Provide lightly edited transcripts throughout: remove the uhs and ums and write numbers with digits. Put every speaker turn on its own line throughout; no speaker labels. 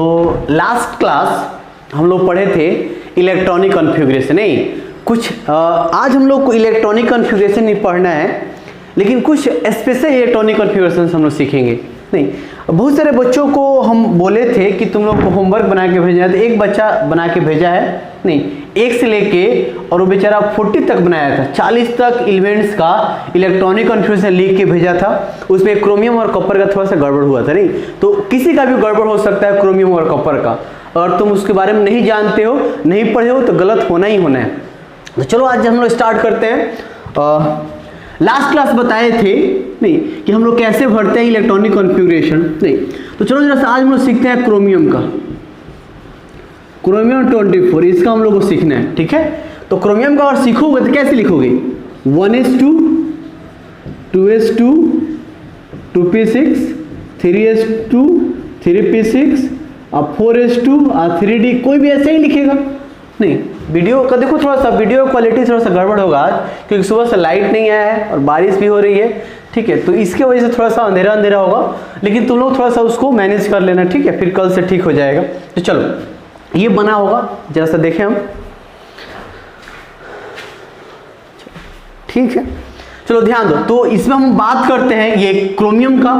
तो last class हम लोग पढ़े थे इलेक्ट्रॉनिक कॉन्फ़िगरेशन। नहीं कुछ आज हम लोग को इलेक्ट्रॉनिक कॉन्फ़िगरेशन नहीं पढ़ना है, लेकिन कुछ स्पेशल इलेक्ट्रॉनिक कॉन्फ़िगरेशन हम लोग सीखेंगे। नहीं बहुत सारे बच्चों को हम बोले थे कि तुम लोग को होमवर्क बना के भेजना है, तो एक बच्चा बना के भेजा है। नहीं 1 से लेके और वो बेचारा 40 तक बनाया था, 40 तक एलिमेंट्स का इलेक्ट्रॉनिक कॉन्फ़िगरेशन लिख के भेजा था। उसमें क्रोमियम और कॉपर का थोड़ा सा गड़बड़ हुआ था। नहीं तो किसी का भी गड़बड़ हो सकता है क्रोमियम और कॉपर का, और तुम उसके बारे में नहीं जानते हो, नहीं पढ़े हो, तो गलत होना ही होना है। तो चलो आज हम लोग स्टार्ट करते हैं। लास्ट क्लास बताए थे नहीं कि हम लोग कैसे भरते हैं इलेक्ट्रॉनिक कॉन्फ़िगरेशन। नहीं तो चलो जरा आज हम लोग सीखते हैं क्रोमियम का, क्रोमियम 24 इसका हम लोग को सीखना है। ठीक है, तो क्रोमियम का अगर सीखोगे तो कैसे लिखोगे? 1s2 2s2 2p6 3s2 3p6 और 4s2 और 3d, कोई भी ऐसे ही लिखेगा। नहीं वीडियो का देखो, थोड़ा सा वीडियो क्वालिटी थोड़ा सा गड़बड़ होगा आज, क्योंकि सुबह से लाइट नहीं आया है और बारिश भी हो रही है। ठीक है, तो इसके वजह से थोड़ा सा अंधेरा अंधेरा होगा, लेकिन तुम लोग थोड़ा सा उसको मैनेज कर लेना। ठीक है, फिर कल से ठीक हो जाएगा। तो चलो ये बना होगा, जरा सा देखें हम। ठीक है, चलो ध्यान दो। तो इसमें हम बात करते हैं ये क्रोमियम का।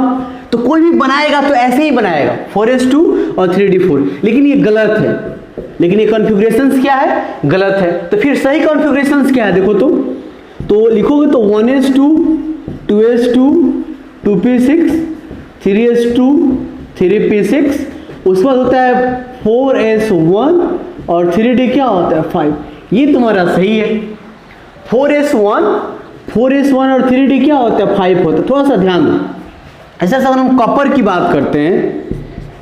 तो कोई भी बनाएगा तो ऐसे ही बनाएगा 4s2 और 3d4, लेकिन ये गलत है। लेकिन ये कॉन्फ़िगरेशंस क्या है? गलत है। तो फिर सही कॉन्फ़िगरेशंस क्या है देखो तो लिखोगे तो 1s2 2s2 2p6 3s2 3p6, उसके बाद होता है 4s1 और 3d क्या होता है 5। ये तुम्हारा सही है। 4s1 और 3d क्या होता है 5 होता है। थोड़ा सा ध्यान दो। ऐसा अगर हम कॉपर की बात करते हैं,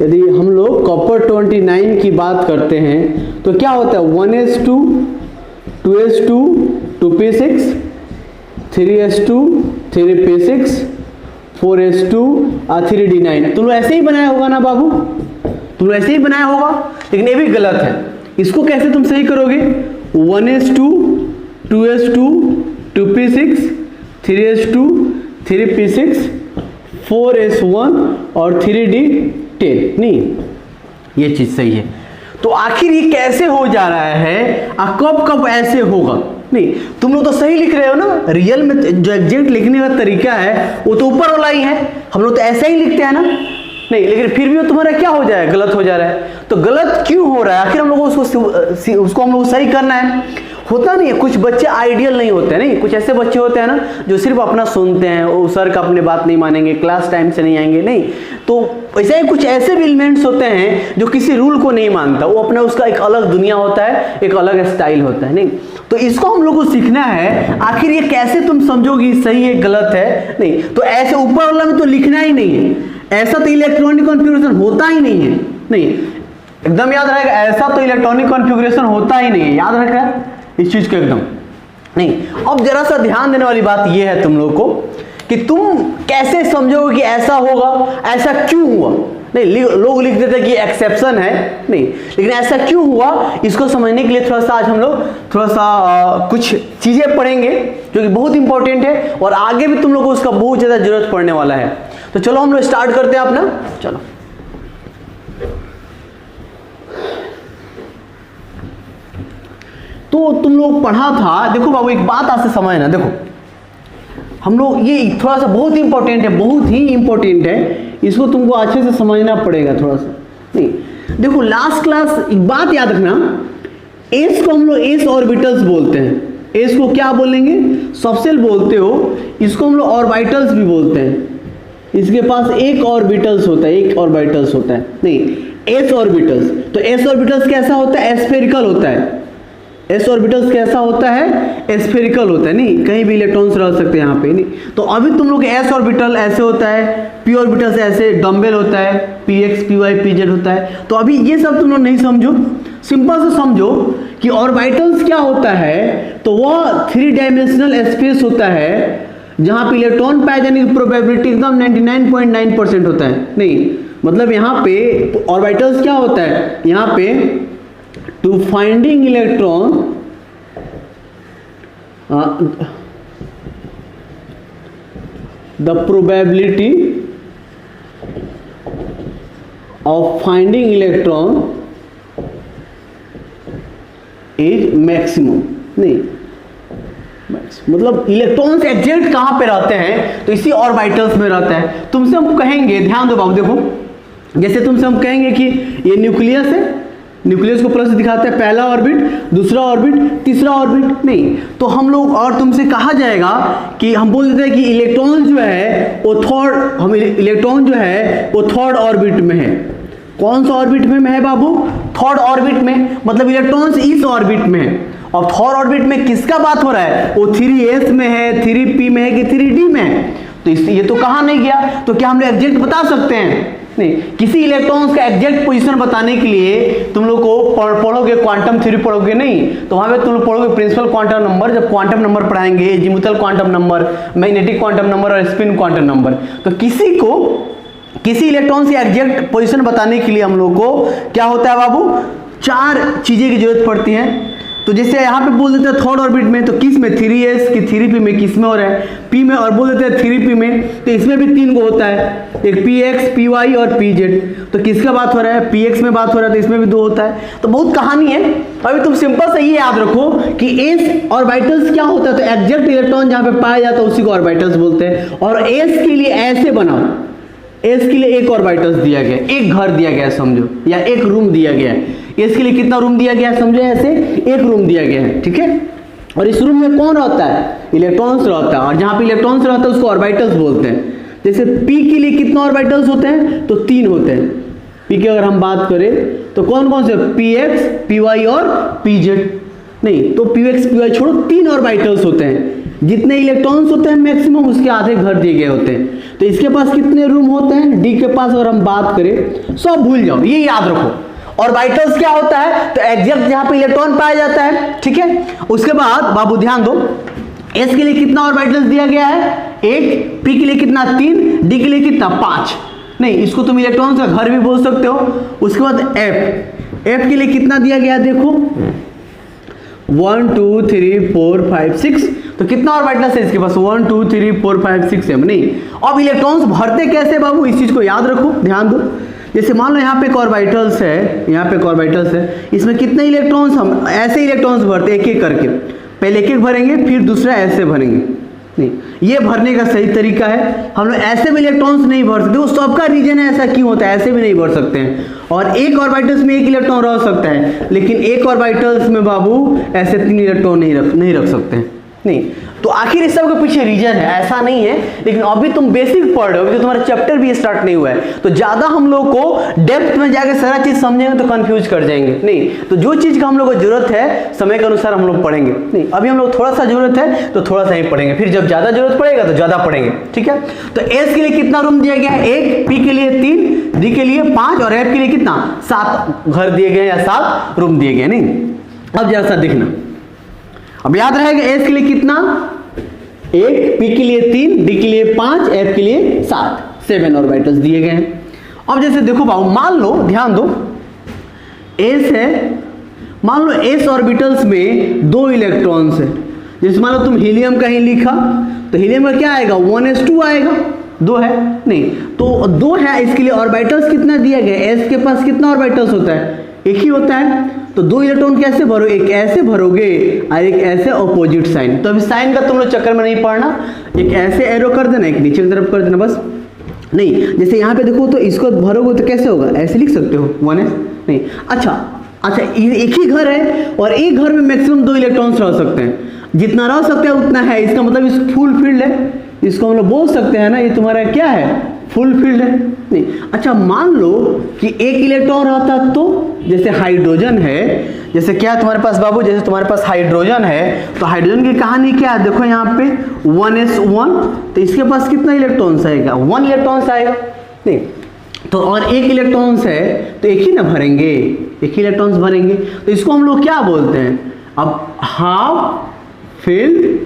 यदि हम लोग कॉपर 29 की बात करते हैं तो क्या होता है 1s2 2s2 2p6 3s2 3p6 4s2 और 3d9। तुम लोग ऐसे ही बनाया होगा ना बाबू, तुम लोग ऐसे ही बनाया होगा, लेकिन ये भी गलत है। इसको कैसे तुम सही करोगे? 1s2 2s2 2p6 3s2 3p6 4s1 और 3d10। नहीं ये चीज सही है। तो आखिर ये कैसे हो जा रहा है और कब कब ऐसे होगा? नहीं तुम लोग तो सही लिख रहे हो ना, रियल में जो एग्जैक्ट लिखने का तरीका है वो तो ऊपर वाला ही है। हम लोग तो ऐसा ही लिखते हैं ना। नहीं लेकिन फिर भी तुम्हारा क्या हो जाए, गलत हो जा रहा है। तो गलत क्यों हो रहा है? आखिर हम लोग उसको हम लोग सही करना है। होता नहीं है, कुछ बच्चे आइडियल नहीं होते हैं। नहीं कुछ ऐसे बच्चे होते हैं ना जो सिर्फ अपना सुनते हैं, वो सर का अपने बात नहीं मानेंगे, क्लास टाइम से नहीं आएंगे। नहीं तो ऐसे ही कुछ ऐसे भी एलिमेंट्स होते हैं जो किसी रूल को नहीं मानता, वो अपना उसका एक अलग दुनिया होता है, एक अलग स्टाइल होता है। नहीं तो इसको हम लोग को सीखना है। आखिर ये कैसे तुम समझोगी सही है गलत है? नहीं तो ऐसे ऊपर वाला में तो लिखना ही नहीं है। ऐसा तो इलेक्ट्रॉनिक कॉन्फ़िगरेशन होता ही नहीं है। नहीं एकदम याद रहेगा, ऐसा तो इलेक्ट्रॉनिक कॉन्फ़िगरेशन होता ही नहीं है। याद रखा इस चीज को एकदम। नहीं अब जरा सा ध्यान देने वाली बात यह है तुम लोग को कि तुम कैसे समझोगे कि ऐसा होगा, ऐसा क्यों हुआ। नहीं लोग लिख देते कि एक्सेप्शन है, नहीं लेकिन ऐसा क्यों हुआ इसको समझने के लिए थोड़ा सा आज हम लोग थोड़ा सा कुछ चीजें पढ़ेंगे जो कि बहुत इंपॉर्टेंट है, और आगे भी तुम लोग को उसका बहुत ज्यादा जरूरत पड़ने वाला है। तो चलो हम लोग स्टार्ट करते हैं अपना। चलो तो तुम लोग पढ़ा था, देखो बाबू एक बात आज से समझना। देखो हम लोग ये थोड़ा सा बहुत इंपॉर्टेंट है, बहुत ही इंपॉर्टेंट है, इसको तुमको अच्छे से समझना पड़ेगा थोड़ा सा। नहीं देखो लास्ट क्लास एक बात याद रखना, एस को हम लोग एस ऑर्बिटल्स बोलते हैं। एस को क्या बोलेंगे? सबसेल बोलते हो। इसको हम लोग ऑर्बिटल्स भी बोलते हैं। इसके पास एक ऑर्बिटल्स होता है, एक ऑर्बिटल्स होता है। नहीं एस ऑर्बिटल्स, तो एस ऑर्बिटल्स कैसा होता है? एस्फेरिकल होता है। एस ऑर्बिटल्स कैसा होता है? स्फेरिकल होता है। नहीं कहीं भी इलेक्ट्रॉन्स रह सकते हैं यहाँ पे। नहीं तो अभी तुम लोग एस ऑर्बिटल ऐसे होता है, पी ऑर्बिटल्स ऐसे डम्बेल होता है, P X P Y P Z होता है। तो अभी ये सब तुम लोग नहीं समझो, सिंपल से समझो कि ऑर्बिटल्स क्या होता है। तो वह 3 डायमेंशनल स्पेस होता है जहाँ पे इलेक्ट्रॉन पाए जाने की प्रोबेबिलिटी एकदम 99.9% होता है। नहीं मतलब यहाँ पे ऑर्बिटल्स क्या होता है, यहाँ पे to finding electron the probability of finding electron is maximum, नहीं मतलब इलेक्ट्रॉन्स एग्जैक्ट कहां पे रहते हैं, तो इसी ऑर्बिटल्स में रहता है। तुमसे हम कहेंगे, ध्यान दो बाबू, देखो जैसे तुमसे हम कहेंगे कि ये न्यूक्लियस है, न्यूक्लियस को प्लस दिखाते हैं, पहला ऑर्बिट, दूसरा ऑर्बिट, तीसरा ऑर्बिट, नहीं तो हम लोग, और तुमसे कहा जाएगा कि हम बोल देते हैं कि इलेक्ट्रॉन जो है वो इलेक्ट्रॉन जो है वो थर्ड ऑर्बिट में है। कौन सा ऑर्बिट में है बाबू? थर्ड ऑर्बिट में, मतलब इलेक्ट्रॉन्स इस ऑर्बिट में है। और थर्ड ऑर्बिट में किसका बात हो रहा है? वो 3s में है, 3p में है कि 3d में है? तो ये तो कहा नहीं गया, तो क्या हम लोग एग्जैक्ट बता सकते हैं? नहीं। किसी इलेक्ट्रॉन्स का एग्जैक्ट पोजीशन बताने के लिए तुम लोग को पढ़ोगे, क्वांटम थ्योरी पढ़ोगे, नहीं तो वहां पे तुम लोग पढ़ोगे प्रिंसिपल क्वांटम नंबर, जब क्वांटम नंबर पढ़ाएंगे, azimuthal quantum number, magnetic quantum number और स्पिन क्वांटम नंबर। तो किसी इलेक्ट्रॉन की एग्जैक्ट पोजीशन बताने के लिए हम लोग को क्या होता है बाबू? 4 चीजें की जरूरत पड़ती है। तो जैसे यहाँ पे बोल देते हैं थर्ड ऑर्बिट में, तो किस में? 3s की 3p में, किस में हो रहा है? p में, और बोल देते हैं 3p में, तो इसमें भी 3 को होता है, एक px, py और pz। तो किसका बात हो रहा है? px में बात हो रहा है, तो इसमें भी 2 होता है। तो बहुत कहानी है। अभी तुम सिंपल से ये याद रखो कि s ऑर्बिटल्स क्या होता है, तो एग्जैक्ट इलेक्ट्रॉन जहाँ पे पाया जाता है उसी को ऑर्बिटल्स बोलते हैं। और s के लिए ऐसे बनाओ, s के लिए एक ऑर्बिटल्स दिया गया, एक घर दिया गया समझो, या एक रूम दिया गया है। s के लिए कितना रूम दिया गया है समझो? ऐसे एक रूम दिया गया है, ठीक है। और इस रूम में कौन रहता है? इलेक्ट्रॉन्स रहता है, और जहां पे इलेक्ट्रॉन्स रहता है उसको ऑर्बिटल्स बोलते हैं। जैसे p के लिए कितना ऑर्बिटल्स होते हैं? तो 3 होते हैं। p की अगर हम बात करें तो कौन कौन से? px, py और pz। नहीं तो px, py छोड़ो, 3 ऑर्बिटल्स होते हैं। जितने इलेक्ट्रॉन्स होते हैं मैक्सिमम उसके आधे घर दिए गए होते हैं। तो इसके पास कितने रूम होते हैं? d के पास अगर हम बात करें, सब भूल जाओ, ये याद रखो। ऑर्बिटल्स क्या होता है? तो एग्जैक्ट जहां पे इलेक्ट्रॉन पाया जाता है, ठीक है। उसके बाद बाबू ध्यान दो, s के लिए कितना ऑर्बिटल्स दिया गया है? 1, p के लिए कितना? 3, d के लिए कितना? 5। नहीं, इसको तुम इलेक्ट्रॉन्स का घर भी बोल सकते हो। उसके बाद f के लिए कितना दिया गया है? देखो 1 2 3 4 5 6। तो कितना ऑर्बिटल्स है इसके पास? 1 2 3 4 5 6 7। नहीं, अब इलेक्ट्रॉन्स भरते कैसे बाबू? इस चीज को याद रखो, ध्यान दो। जैसे मान लो यहाँ पे एक ऑर्बिटल्स है, यहाँ पे एक ऑर्बिटल्स है, इसमें कितने इलेक्ट्रॉन्स? हम ऐसे इलेक्ट्रॉन्स भरते एक एक करके, पहले एक एक भरेंगे, फिर दूसरा ऐसे भरेंगे। नहीं, ये भरने का सही तरीका है। हम लोग ऐसे भी इलेक्ट्रॉन्स नहीं भर सकते, वो सबका रीजन है, ऐसा क्यों होता है? ऐसे भी नहीं भर सकते हैं। और एक ऑर्बिटल्स में एक इलेक्ट्रॉन रह सकता है, लेकिन एक ऑर्बिटल्स में बाबू ऐसे 3 इलेक्ट्रॉन नहीं रख सकते हैं। नहीं, तो आखिर इस सब के पीछे रीजन है, ऐसा नहीं है। लेकिन अभी तुम बेसिक पढ़ रहे हो, क्योंकि तुम्हारा चैप्टर भी स्टार्ट नहीं हुआ है, तो ज्यादा हम लोग को डेप्थ में जाकर सारा चीज समझेंगे तो कंफ्यूज कर जाएंगे। नहीं, तो जो चीज का हम लोग को जरूरत है समय के अनुसार हम लोग पढ़ेंगे। नहीं, अभी हम लोग थोड़ा सा जरूरत है तो थोड़ा सा ही पढ़ेंगे, फिर जब ज्यादा जरूरत पड़ेगा तो ज्यादा पढ़ेंगे, ठीक है। तो s के लिए कितना रूम दिया गया है? 1, p के लिए 3, d के लिए 5 और f के लिए कितना? 7 घर दिए गए या 7 रूम दिए गए। नहीं, अब जरा सा देखना, अब याद रहेगा s के लिए कितना? 1, p के लिए 3, d के लिए 5, f के लिए 7 ऑर्बिटल्स दिए गए हैं। अब जैसे देखो बाबू, मान लो, ध्यान दो, s है, मान लो s ऑर्बिटल्स में 2 इलेक्ट्रॉन्स है। जैसे मान लो तुम हीलियम कहीं लिखा, तो हीलियम में क्या आएगा? 1s2 आएगा, 2 है। नहीं, तो 2 है, इसके लिए ऑर्बिटल्स कितना दिया गया? s के पास कितना ऑर्बिटल्स होता है? एक ही होता है। तो 2 इलेक्ट्रॉन कैसे भरो? एक ऐसे भरोगे और एक ऐसे ऑपोजिट साइन। तो अभी साइन का तुम लोग चक्कर में नहीं पड़ना, एक ऐसे एरो कर देना, एक नीचे की तरफ कर देना, बस। नहीं, जैसे यहाँ पे देखो तो इसको भरोगे तो कैसे होगा? ऐसे लिख सकते हो 1s। नहीं, अच्छा, एक ही घर है और एक घर में मैक्सिमम 2 इलेक्ट्रॉन्स रह सकते हैं। जितना रह सकते हैं उतना है, इसका मतलब इस फुल फील्ड है, इसको हम लोग बोल सकते हैं ना, ये तुम्हारा क्या है? फुल फील्ड है। नहीं, अच्छा, मान लो कि एक इलेक्ट्रॉन रहता तो, जैसे हाइड्रोजन है, जैसे क्या तुम्हारे पास बाबू? जैसे तुम्हारे पास हाइड्रोजन है, तो हाइड्रोजन की कहानी क्या है? देखो यहाँ पे 1s1, तो इसके पास कितना इलेक्ट्रॉन्स आएगा? 1 इलेक्ट्रॉन्स आएगा। नहीं, तो और एक इलेक्ट्रॉन्स है तो एक ही ना भरेंगे, एक ही इलेक्ट्रॉन्स भरेंगे, तो इसको हम लोग क्या बोलते हैं? अब हाफ फील्ड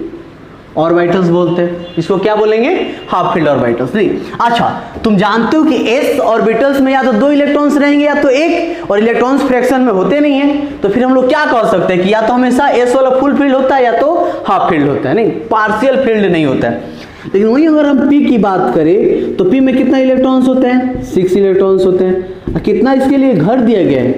ऑर्बिटल्स बोलते हैं। इसको क्या बोलेंगे? Half field orbitals. नहीं, अच्छा, तुम जानते हो कि s ऑर्बिटल्स में या तो 2 इलेक्ट्रॉन्स रहेंगे या तो 1, और इलेक्ट्रॉन्स फ्रैक्शन में होते नहीं है। तो फिर हम लोग क्या कर सकते हैं कि या तो हमेशा s वाला फुल फील्ड होता है या तो हाफ फील्ड होता है। नहीं, पार्शियल फील्ड नहीं होता है। लेकिन वहीं अगर हम P की बात करें तो P में कितना इलेक्ट्रॉन्स होते हैं? 6 इलेक्ट्रॉन्स होते हैं। कितना इसके लिए घर दिया गया है?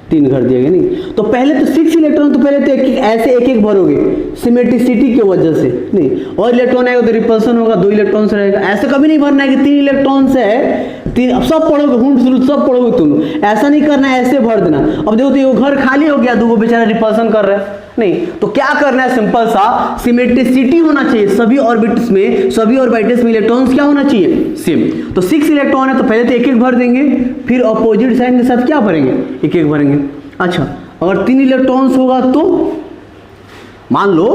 3 घर दिया गया। नहीं तो पहले तो 6 इलेक्ट्रॉन, तो पहले तो ऐसे एक एक भरोगे सिमेट्रिसिटी की वजह से। नहीं, और इलेक्ट्रॉन आएगा तो रिपल्सन होगा, 2 इलेक्ट्रॉन से रहेगा। ऐसे कभी नहीं भरना है कि 3 इलेक्ट्रॉन से है, 3 अब सब पढ़ोगे, हुंड शुरू सब पढ़ोगे तुम, ऐसा नहीं करना है, ऐसे भर देना। अब देखो तो ये घर खाली हो गया, 2 बेचारा रिपल्सन कर रहा है। नहीं तो क्या करना है, सिंपल सा सिमेट्रिसिटी होना चाहिए सभी ऑर्बिट्स में, सभी ऑर्बिटल्स में इलेक्ट्रॉन्स क्या होना चाहिए? सेम। तो 6 इलेक्ट्रॉन है तो पहले तो एक एक भर देंगे, फिर अपोजिट साइन के साथ क्या भरेंगे? एक एक भरेंगे। अच्छा, अगर 3 इलेक्ट्रॉन्स होगा तो मान लो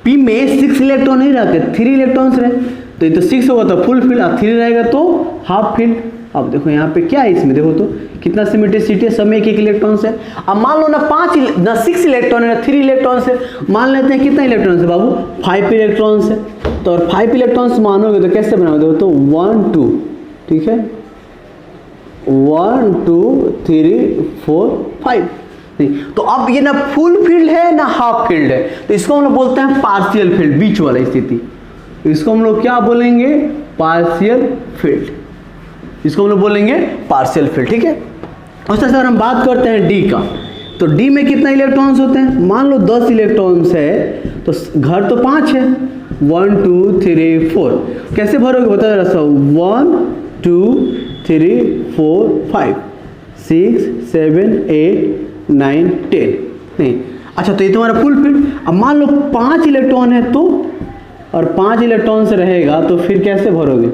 P में 6 इलेक्ट्रॉन नहीं रहते, 3 इलेक्ट्रॉन्स रहे, तो ये तो 6 होगा तो फुल फील्ड, और 3 रहेगा तो हाफ फील्ड। अब देखो यहाँ पे क्या है, इसमें देखो तो कितना सिमेट्रिसिटी है, सब में एक एक इलेक्ट्रॉन है। अब मान लो ना 6 इलेक्ट्रॉन है ना 3 इलेक्ट्रॉन है, मान लेते हैं कितना इलेक्ट्रॉन है बाबू? 5 इलेक्ट्रॉन है। तो और 5 इलेक्ट्रॉन्स मानोगे तो कैसे बनाओगे? देखो तो 1 2, ठीक है, 1 2 3 4 5। नहीं तो अब ये ना फुल फील्ड है ना हाफ फील्ड है, तो इसको हम लोग बोलते हैं पार्शियल फील्ड, बीच वाला स्थिति। इसको हम लोग क्या बोलेंगे? Partial field. इसको हम लोग बोलेंगे पार्शियल फील्ड, ठीक है। उस तरह से अगर हम बात करते हैं D का, तो D में कितना इलेक्ट्रॉन्स होते हैं? मान लो 10 इलेक्ट्रॉन्स है, तो घर तो 5 है, 1 2 3 4। कैसे भरोगे बता जरा सा? 1 2 3 4 5 6 7 8 9 10। नहीं, अच्छा तो ये तुम्हारा फुल फील्ड। अब मान लो 5 इलेक्ट्रॉन है तो, और 5 इलेक्ट्रॉन से रहेगा तो फिर कैसे भरोगे?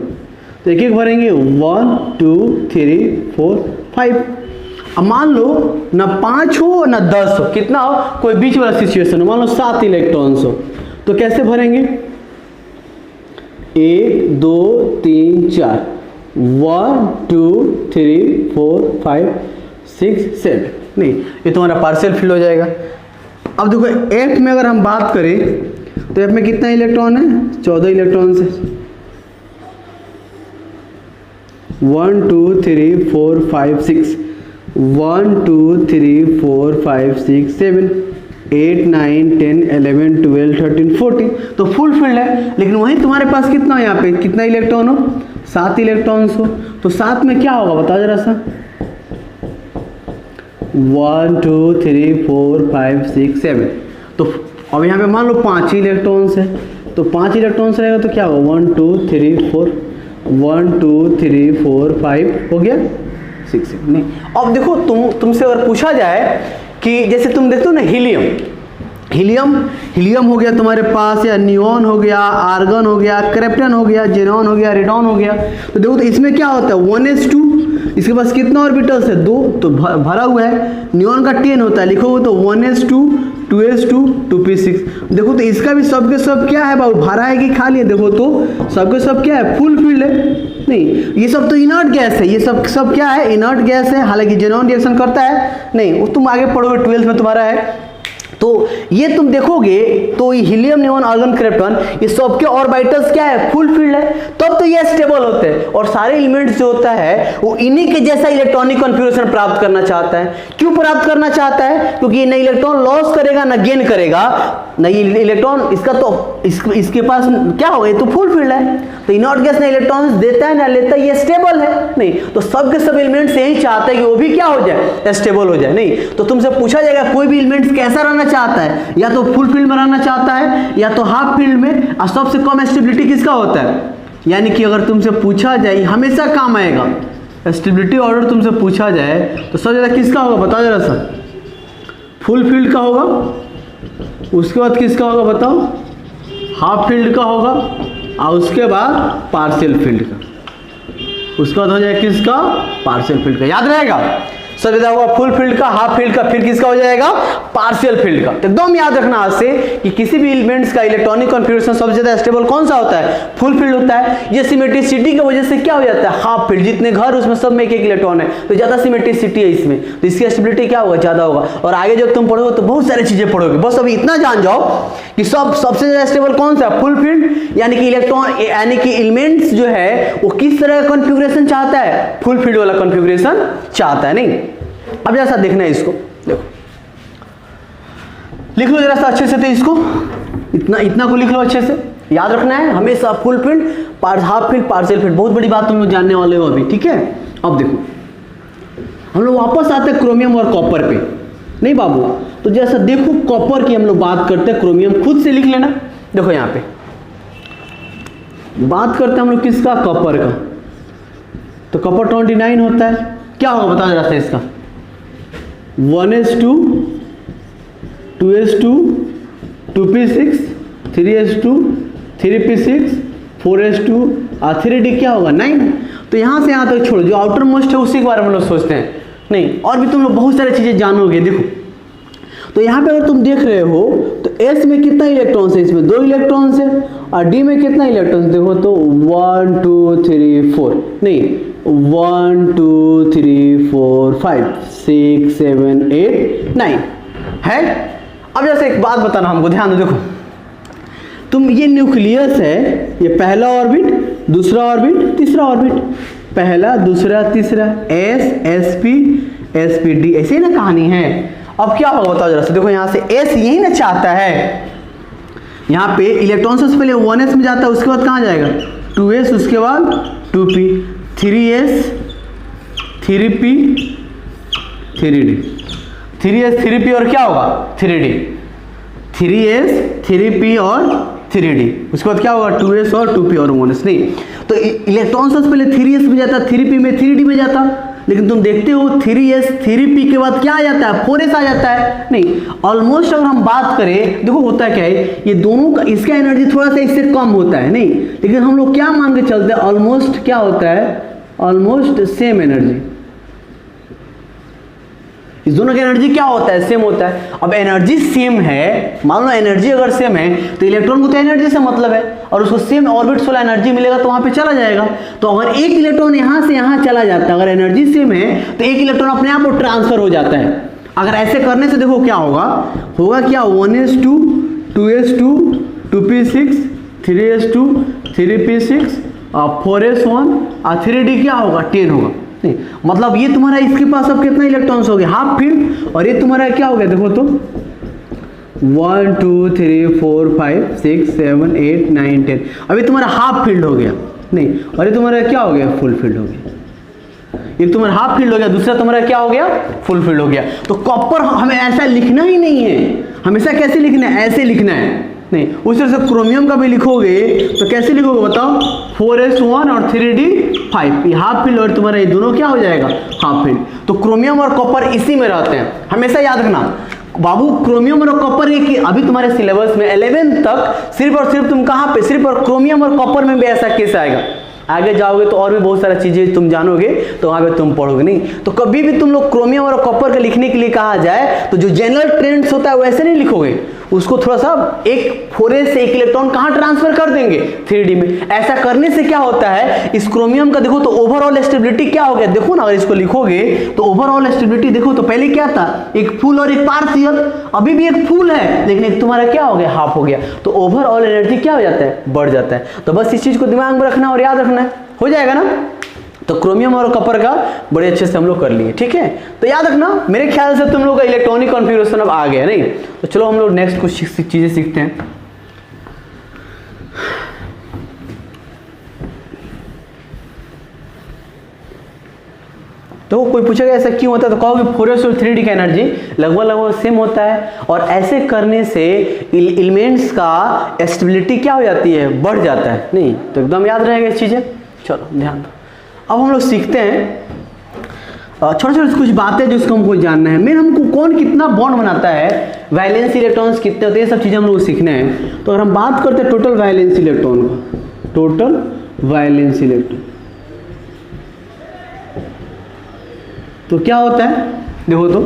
तो एक एक भरेंगे, 1 2 3 4 5। अब मान लो ना 5 हो ना 10 हो, कितना हो? कोई बीच वाला सिचुएशन हो, मान लो 7 इलेक्ट्रॉन्स हो, तो कैसे भरेंगे? 1 2 3 4, 1 2 3 4 5 6 7। नहीं, ये तुम्हारा पार्शियल फील्ड हो जाएगा। अब देखो F में अगर हम बात करें तो F में कितना इलेक्ट्रॉन है? 14 इलेक्ट्रॉन है। 1 2 3 4 5 6, 1 2 3 4 5 6 7 8 9 10 11 12 13 14। तो फुल फील्ड है। लेकिन वहीं तुम्हारे पास कितना हो? यहाँ पे कितना इलेक्ट्रॉन हो? 7 इलेक्ट्रॉन्स हो, तो 7 में क्या होगा बता जरा सा? 1 2 3 4 5 6 7। तो अब यहाँ पे मान लो 5 इलेक्ट्रॉन्स है, तो 5 इलेक्ट्रॉन्स रहेगा तो क्या होगा? 1 2 3 4, 1 2 3 4 5 हो गया 6। नहीं, अब देखो तुमसे अगर पूछा जाए कि जैसे तुम देखते हो ना हीलियम हो गया तुम्हारे पास, या नियॉन हो गया, आर्गन हो गया, क्रिप्टन हो गया, जेनॉन हो गया, रेडॉन हो गया, तो देखो तो इसमें क्या होता है? 1s2, इसके पास कितना ऑर्बिटल्स है? 2, तो भरा हुआ है। नियॉन का 10 होता है, लिखोगे तो 1s2 2s2 2p6। देखो तो इसका भी सब के सब क्या है बाबू? भरा है कि खाली है? देखो तो सब के सब क्या है? फुल फील्ड है। नहीं, ये सब तो इनर्ट गैस है, ये सब क्या है? इनर्ट गैस है। हालांकि जेनॉन रिएक्शन करता है नहीं, वो तुम आगे पढ़ोगे 12th में तुम्हारा है। तो ये तुम देखोगे तो हीलियम, नियॉन, आर्गन, क्रिप्टन, ये सबके ऑर्बिटल्स क्या है? फुल फील्ड है। तब तो ये स्टेबल होते हैं, और सारे एलिमेंट्स जो होता है वो इन्हीं के जैसा इलेक्ट्रॉनिक कॉन्फ़िगरेशन प्राप्त करना चाहता है। क्यों प्राप्त करना चाहता है? क्योंकि ये ना इलेक्ट्रॉन लॉस करेगा ना गेन करेगा, ना ये इलेक्ट्रॉन इसका तो इसके पास क्या होगा? ये तो फुल फील्ड है, तो इनर्ट गैस ना इलेक्ट्रॉन्स देता है ना लेता है, ये स्टेबल है। नहीं तो सब के सब एलिमेंट्स यही चाहते हैं कि वो भी क्या हो जाए? स्टेबल हो जाए। नहीं तो तुमसे पूछा जाएगा कोई भी एलिमेंट्स कैसा रहना चाहता है? या तो फुल फील्ड में रहना चाहता है या तो हाफ फील्ड में। और सबसे कम स्टेबिलिटी किसका होता है? यानी कि अगर तुमसे पूछा जाए, हमेशा काम आएगा स्टेबिलिटी ऑर्डर, तुमसे पूछा जाए तो सबसे ज्यादा किसका होगा बता जरा सा? फुल फील्ड का होगा। उसके बाद किसका होगा बताओ? हाफ फील्ड का होगा, और उसके बाद पार्शियल फील्ड का। उसके बाद हो जाएगा किसका? पार्शियल फील्ड का। याद रहेगा सब इधर होगा फुल फील्ड का, हाफ फील्ड का, फिर किसका हो जाएगा? पार्शियल फील्ड का। तो एकदम याद रखना आज से कि किसी भी एलिमेंट्स का इलेक्ट्रॉनिक कॉन्फ़िगरेशन सबसे ज्यादा स्टेबल कौन सा होता है? फुल फील्ड होता है। ये सिमेट्रिसिटी की वजह से क्या हो जाता है? हाफ फील्ड, जितने घर उसमें सब में एक एक इलेक्ट्रॉन है, तो ज्यादा सिमेट्रिसिटी है इसमें, तो इसकी स्टेबिलिटी क्या होगा? ज्यादा होगा। और आगे जब तुम पढ़ोगे तो बहुत सारी चीजें पढ़ोगे, बस अभी इतना जान जाओ कि सबसे ज्यादा स्टेबल कौन सा है? Full field. यानी कि इलेक्ट्रॉन, यानी कि एलिमेंट्स जो है वो किस तरह का कॉन्फ़िगरेशन चाहता है? फुल फील्ड वाला कॉन्फ़िगरेशन चाहता है। नहीं, अब जरा सा देखना है इसको, देखो लिख लो जरा सा अच्छे से, तो इसको इतना को लिख लो अच्छे से। याद रखना है हमेशा, full field, half field, partial field, बहुत बड़ी बात तुम लोग जानने वाले हो अभी, ठीक है। अब देखो हम लोग वापस आते हैं क्रोमियम और कॉपर पे, नहीं बाबू, तो जैसा देखो कॉपर की हम लोग बात करते हैं, क्रोमियम खुद से लिख लेना। देखो यहाँ पे बात करते हैं हम लोग किसका, कॉपर का, तो कॉपर 29 होता है, क्या होगा बताओ जरा से इसका, 1s2 2s2 2p6 3s2 3p6 4s2 और 3d क्या होगा 9। तो यहाँ से यहाँ तक छोड़ो, जो आउटर मोस्ट है उसी के बारे में हम लोग सोचते हैं, नहीं और भी तुम लोग बहुत सारी चीज़ें जानोगे। देखो तो यहाँ पे अगर तुम देख रहे हो तो S में कितना इलेक्ट्रॉन्स है, इसमें 2 इलेक्ट्रॉन्स है, और D में कितना इलेक्ट्रॉन्स, देखो तो 1 2 3 4 नहीं 1 2 3 4 5 6 7 8 9 है। अब जैसे एक बात बताना हमको, ध्यान दो, देखो तुम ये न्यूक्लियस है, ये पहला ऑर्बिट, दूसरा ऑर्बिट, तीसरा ऑर्बिट, पहला दूसरा तीसरा, S sp sp d, ऐसे ही ना कहानी है। अब क्या होगा बताओ जरा से, देखो यहाँ से S यही ना चाहता है, यहाँ पे इलेक्ट्रॉन से पहले 1s में जाता है, उसके बाद कहाँ जाएगा 2s, उसके बाद 2p, 3s 3p 3d, 3s 3p और क्या होगा 3d, 3s 3p और 3d, उसके बाद क्या होगा 2s और 2p और 1s। नहीं तो इलेक्ट्रॉन से पहले 3s में जाता, 3p में 3d में जाता, लेकिन तुम देखते हो 3s 3p के बाद क्या आ जाता है 4s आ जाता है। नहीं ऑलमोस्ट अगर हम बात करें, देखो होता है क्या है, ये दोनों का, इसका एनर्जी थोड़ा सा इससे कम होता है, नहीं लेकिन हम लोग क्या मान के चलते हैं, ऑलमोस्ट क्या होता है, ऑलमोस्ट सेम एनर्जी, इस दोनों की एनर्जी क्या होता है, सेम होता है। अब एनर्जी सेम है, मान लो एनर्जी अगर सेम है तो इलेक्ट्रॉन को तो एनर्जी से मतलब है, और उसको सेम ऑर्बिट्स वाला एनर्जी मिलेगा तो वहां पे चला जाएगा। तो अगर एक इलेक्ट्रॉन यहां से यहां चला जाता है, अगर एनर्जी सेम है तो एक इलेक्ट्रॉन अपने आप ट्रांसफर हो जाता है। अगर ऐसे करने से देखो क्या होगा, होगा क्या 1s2 2s2 2p6 3s2 3p6 4s1 और 3d क्या होगा 10 होगा। नहीं मतलब ये तुम्हारा, इसके पास अब कितना इलेक्ट्रॉन्स हो गए, हाफ फील्ड, और ये तुम्हारा क्या हो गया, देखो तो 1 2 3 4 5 6 7 8 9 10, अभी तुम्हारा हाफ फील्ड हो गया। नहीं और ये तुम्हारा क्या हो गया, फुल फील्ड हो गया। एक तुम्हारा हाफ फील्ड हो गया, दूसरा तुम्हारा क्या हो गया, फुल फील्ड हो गया। तो कॉपर हमें ऐसा लिखना ही नहीं है, हमेशा कैसे लिखना है, ऐसे लिखना है। नहीं उस तरह से क्रोमियम का भी लिखोगे तो कैसे लिखोगे बताओ, 4s1 और 3d 5, ये हाफ फील्ड और तुम्हारा ये दोनों क्या हो जाएगा, हाफ फील्ड। तो क्रोमियम और कॉपर इसी में रहते हैं, हमेशा याद रखना बाबू, क्रोमियम और कॉपर एक, अभी तुम्हारे सिलेबस में 11th तक सिर्फ और सिर्फ तुम कहाँ पे, सिर्फ और क्रोमियम और कॉपर में भी ऐसा केस आएगा। आगे जाओगे तो और भी बहुत सारा चीजें तुम जानोगे, तो वहां पे तुम पढ़ोगे। नहीं तो कभी भी तुम लोग क्रोमियम और कॉपर का लिखने के लिए कहा जाए तो जो जनरल ट्रेंड्स होता है वैसे नहीं लिखोगे, उसको थोड़ा सा एक 4s से एक इलेक्ट्रॉन कहां ट्रांसफर कर देंगे 3d में। ऐसा करने से क्या होता है, इस क्रोमियम का देखो तो ओवरऑल स्टेबिलिटी क्या हो गया, देखो ना अगर इसको लिखोगे तो ओवरऑल स्टेबिलिटी देखो तो पहले क्या था, एक फुल और एक पार्शियल, अभी भी एक फुल है लेकिन एक तुम्हारा क्या हो गया, हाफ हो गया। तो ओवरऑल एनर्जी क्या हो जाता है, बढ़ जाता है। तो बस इस चीज को दिमाग में रखना और याद रखना है, हो जाएगा ना। तो क्रोमियम और कॉपर का बड़े अच्छे से हम लोग कर लिए, ठीक है। तो याद रखना, मेरे ख्याल से तुम लोग का इलेक्ट्रॉनिक कॉन्फ़िगरेशन अब आ गया। नहीं तो चलो हम लोग नेक्स्ट कुछ चीजें सीखते हैं। तो कोई पूछेगा ऐसा क्यों होता है, तो कहोगे 4s और 3d का एनर्जी लगभग सेम होता है, और ऐसे करने से एलिमेंट्स का स्टेबिलिटी क्या हो जाती है, बढ़ जाता है। नहीं तो एकदम याद रहेगा ये चीजें। चलो ध्यान दो, अब हम लोग सीखते हैं छोटे छोटे कुछ बातें जो इसको हमको जानना है। मेन हमको कौन कितना बॉन्ड बनाता है, वैलेंस इलेक्ट्रॉन्स कितने होते हैं, ये सब चीज़ें हम लोग सीखने हैं। तो अगर हम बात करते हैं टोटल वैलेंस इलेक्ट्रॉन का, टोटल वैलेंस इलेक्ट्रॉन तो क्या होता है, देखो तो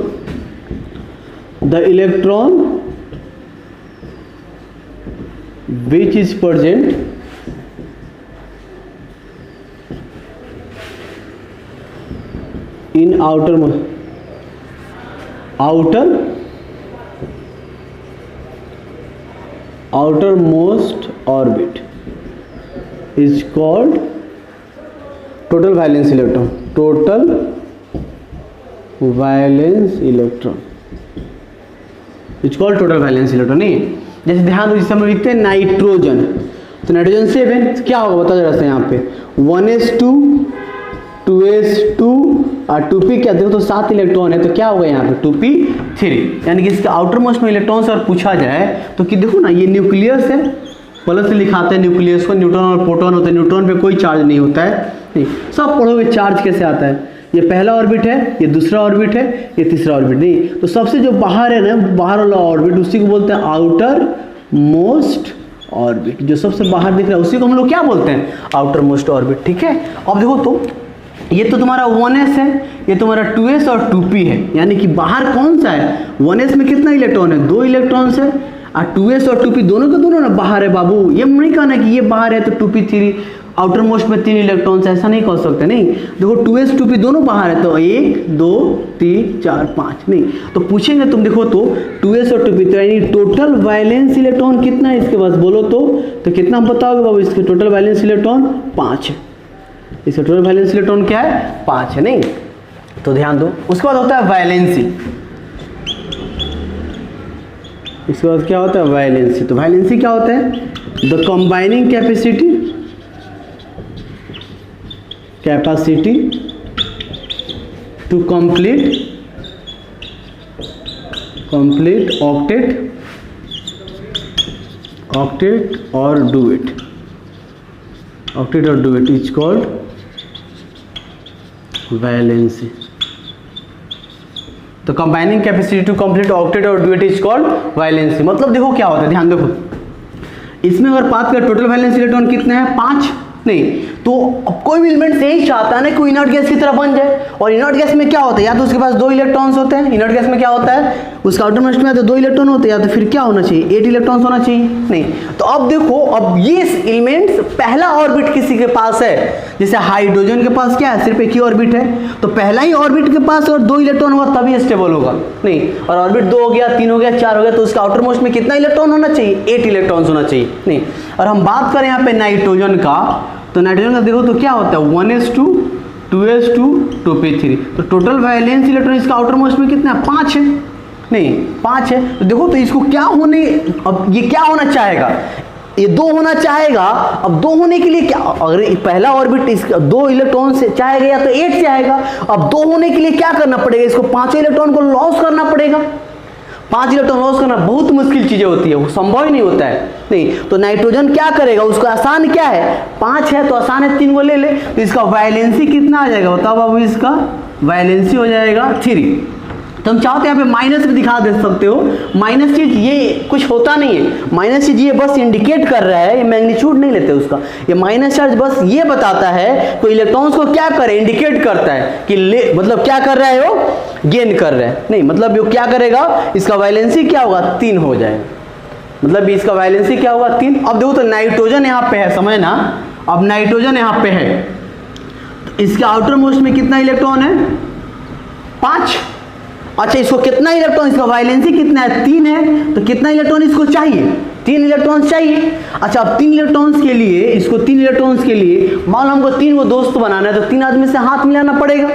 the electron which is present in outermost orbit is called total valence electron. Total valence electron is called total valence electron। नहीं जैसे ध्यान दो, जिसे हम लिखते हैं नाइट्रोजन, तो नाइट्रोजन 7 क्या होगा बता जरा से यहाँ पे 1s2 2s2 और 2p क्या देखो तो 7 इलेक्ट्रॉन है, तो क्या होगा यहाँ पे 2p3, यानी कि इसके आउटर मोस्ट में इलेक्ट्रॉन से और पूछा जाए तो कि देखो ना ये न्यूक्लियस है, प्लस से लिखाते हैं न्यूक्लियस को, न्यूट्रॉन और प्रोटॉन होते हैं, न्यूट्रॉन पे कोई चार्ज नहीं होता है, नहीं सब पढ़ोगे चार्ज कैसे आता है, ये पहला ऑर्बिट है, ये दूसरा ऑर्बिट है, ये तीसरा ऑर्बिट, नहीं तो सबसे जो बाहर है ना, बाहर वाला ऑर्बिट उसी को बोलते हैं आउटर मोस्ट ऑर्बिट, जो सबसे बाहर दिख रहा है उसी को हम लोग क्या बोलते हैं आउटर मोस्ट ऑर्बिट, ठीक है। अब देखो तो ये तो तुम्हारा 1s है, ये तुम्हारा 2s और 2p है, यानी कि बाहर कौन सा है, 1s में कितना इलेक्ट्रॉन है 2 इलेक्ट्रॉन है, और 2s और 2p दोनों के दोनों ना बाहर है बाबू, ये नहीं कहना कि ये बाहर है तो 2p3 आउटर मोस्ट में 3 इलेक्ट्रॉन्स, ऐसा नहीं कह सकते, नहीं देखो 2s 2p दोनों बाहर है तो 1 2 3 4 5, नहीं तो पूछेंगे तुम देखो तो 2s और 2p, तो यानी टोटल वैलेंस इलेक्ट्रॉन कितना है इसके पास बोलो तो कितना बताओगे बाबू, इसके टोटल वैलेंस इलेक्ट्रॉन 5 है, इसका टोटल वैलेंस इलेक्ट्रॉन क्या है 5 है, नहीं तो ध्यान दो। उसके बाद होता है वैलेंसी, इसके बाद क्या होता है वैलेंसी, तो वैलेंसी क्या होता है the combining capacity to complete octet or duet is called valency. तो combining capacity to complete octet और डुएट इज कॉल्ड वैलेंसी। मतलब देखो क्या होता है, ध्यान देखो, इसमें अगर बात करें टोटल वैलेंस इलेक्ट्रॉन कितने हैं 5, नहीं तो अब कोई भी एलिमेंट यही चाहता है ना कोई इनर्ट गैस की तरह बन जाए, और इनर्ट गैस में क्या होता है या तो उसके पास 2 इलेक्ट्रॉन्स होते हैं, इनर्ट गैस में क्या होता है उसका आउटर मोस्ट में या तो 2 इलेक्ट्रॉन होते हैं या तो फिर क्या होना चाहिए 8 इलेक्ट्रॉन्स होना चाहिए, नहीं तो अब देखो अब ये एलिमेंट्स पहला ऑर्बिट किसी के पास है, जैसे हाइड्रोजन के पास क्या है सिर्फ एक ही ऑर्बिट है, तो पहला ही ऑर्बिट के पास और 2 इलेक्ट्रॉन होगा तभी स्टेबल होगा, नहीं और ऑर्बिट 2 हो गया 3 हो गया 4 हो गया तो उसका आउटर मोस्ट में कितना इलेक्ट्रॉन होना चाहिए 8 इलेक्ट्रॉन्स होना चाहिए, नहीं। और हम बात करें यहाँ पे नाइट्रोजन का, तो नाइट्रोजन का देखो तो क्या होता है 1s2 2s2 2p3, तो टोटल वैलेंस इलेक्ट्रॉन इसका आउटर मोस्ट में कितना है 5 है, नहीं 5 है, तो देखो तो इसको क्या होने, अब ये क्या होना चाहेगा ये 2 होना चाहेगा, अब 2 होने के लिए क्या, अगर पहला ऑर्बिट इसका 2 इलेक्ट्रॉन से चाहेगा या तो 8 से आएगा, अब 2 होने के लिए क्या करना पड़ेगा इसको 5 इलेक्ट्रॉन को लॉस करना पड़ेगा, 5 इलेक्ट्रॉन लॉस करना बहुत मुश्किल चीजें होती है, वो संभव ही नहीं होता है, नहीं तो नाइट्रोजन क्या करेगा उसको आसान क्या है 5 है तो आसान है 3 को ले ले, तो इसका वैलेंसी कितना आ जाएगा बताओ बाबू, इसका वैलेंसी हो जाएगा 3। तो हम चाहते हैं यहाँ पे माइनस भी दिखा दे सकते हो, माइनस चीज ये कुछ होता नहीं है, माइनस चीज ये बस इंडिकेट कर रहा है, ये मैग्नीट्यूड नहीं लेते उसका, ये माइनस चार्ज बस ये बताता है तो इलेक्ट्रॉन्स को क्या करे इंडिकेट करता है कि मतलब क्या कर रहा है वो गेन कर रहा है, नहीं मतलब वो क्या करेगा इसका वैलेंसी क्या होगा 3 हो जाएगा, मतलब इसका वैलेंसी क्या होगा 3। अब देखो तो नाइट्रोजन यहाँ पे है समझना, अब नाइट्रोजन यहाँ पे है तो इसके आउटर मोस्ट में कितना इलेक्ट्रॉन है 5, अच्छा इसको कितना इलेक्ट्रॉन, इसका वैलेंसी कितना है 3 है, तो कितना इलेक्ट्रॉन इसको चाहिए 3 इलेक्ट्रॉन्स चाहिए। अच्छा अब 3 इलेक्ट्रॉन्स के लिए इसको 3 इलेक्ट्रॉन्स के लिए मान लो हमको 3 को दोस्त बनाना है तो 3 आदमी से हाथ मिलाना पड़ेगा,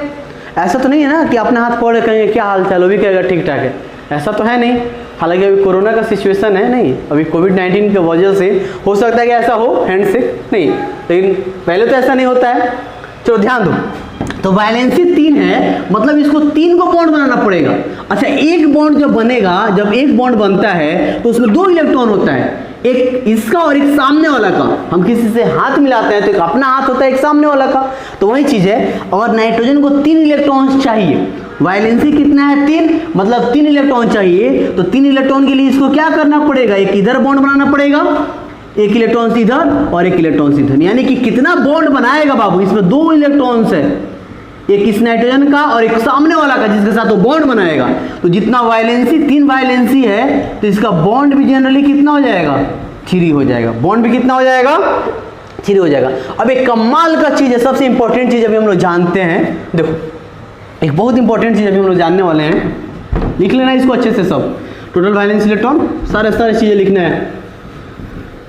ऐसा तो नहीं है ना कि अपने हाथ पकड़ कहेंगे क्या हाल चाल भी कहेगा ठीक ठाक है, ऐसा तो है नहीं, हालांकि अभी कोरोना का सिचुएशन है, नहीं अभी कोविड-19 की वजह से हो सकता है कि ऐसा हो हैंडशेक, नहीं लेकिन पहले तो ऐसा नहीं होता है। चलो ध्यान दो, तो वैलेंसी 3 है मतलब इसको 3 को बॉन्ड बनाना पड़ेगा। अच्छा एक बॉन्ड जब बनेगा, जब एक बॉन्ड बनता है तो उसमें 2 इलेक्ट्रॉन होता है, एक इसका और एक सामने वाला का, हम किसी से हाथ मिलाते हैं तो एक अपना हाथ होता है एक सामने वाला का, तो वही चीज है। और नाइट्रोजन को 3 इलेक्ट्रॉन्स चाहिए, वैलेंसी कितना है 3 मतलब 3 इलेक्ट्रॉन चाहिए, तो 3 इलेक्ट्रॉन के लिए इसको क्या करना पड़ेगा एक इधर बॉन्ड बनाना पड़ेगा, एक इलेक्ट्रॉन इधर और एक इलेक्ट्रॉन इधर, यानी कि कितना बॉन्ड बनाएगा बाबू, इसमें 2 इलेक्ट्रॉन्स है, एक इस नाइट्रोजन का और एक सामने वाला का जिसके साथ वो बॉन्ड बनाएगा, तो जितना वैलेंसी 3 वैलेंसी है तो इसका बॉन्ड भी जनरली कितना हो जाएगा 3 हो जाएगा, बॉन्ड भी कितना हो जाएगा 3 हो जाएगा। अब एक कमाल का चीज है, सबसे इंपॉर्टेंट चीज अभी हम लोग जानते हैं, देखो एक बहुत इंपॉर्टेंट चीज अभी हम लोग जानने वाले हैं, लिख लेना इसको अच्छे से, सब टोटल वैलेंस इलेक्ट्रॉन सारे चीजें लिखना है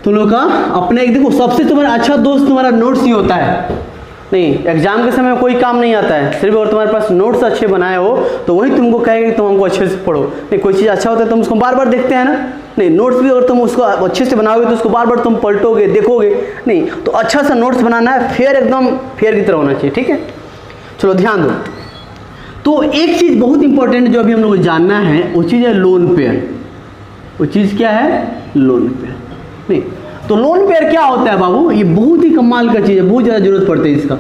तुम लोग का अपने। एक देखो सबसे तुम्हारा अच्छा दोस्त तुम्हारा नोट्स ही होता है, नहीं, एग्जाम के समय में कोई काम नहीं आता है। सिर्फ अगर तुम्हारे पास नोट्स अच्छे बनाए हो तो वही तुमको कहेगा कि तुम हमको अच्छे से पढ़ो। नहीं, कोई चीज़ अच्छा होता है तुम उसको बार बार देखते हैं ना। नहीं, नोट्स भी अगर तुम उसको अच्छे से बनाओगे तो उसको बार बार तुम पलटोगे, देखोगे। नहीं, तो अच्छा सा नोट्स बनाना है, फेयर, एकदम फेयर की तरह होना चाहिए। ठीक है, चलो ध्यान दो। तो एक चीज़ बहुत इंपॉर्टेंट जो अभी हम लोग को जानना है वो चीज़ है लोन पेयर। वो चीज़ क्या है? Lone pair. नहीं, तो लोन पेयर क्या होता है बाबू? ये बहुत ही कमाल का चीज़ है, बहुत ज़्यादा जरूरत पड़ती है इसका,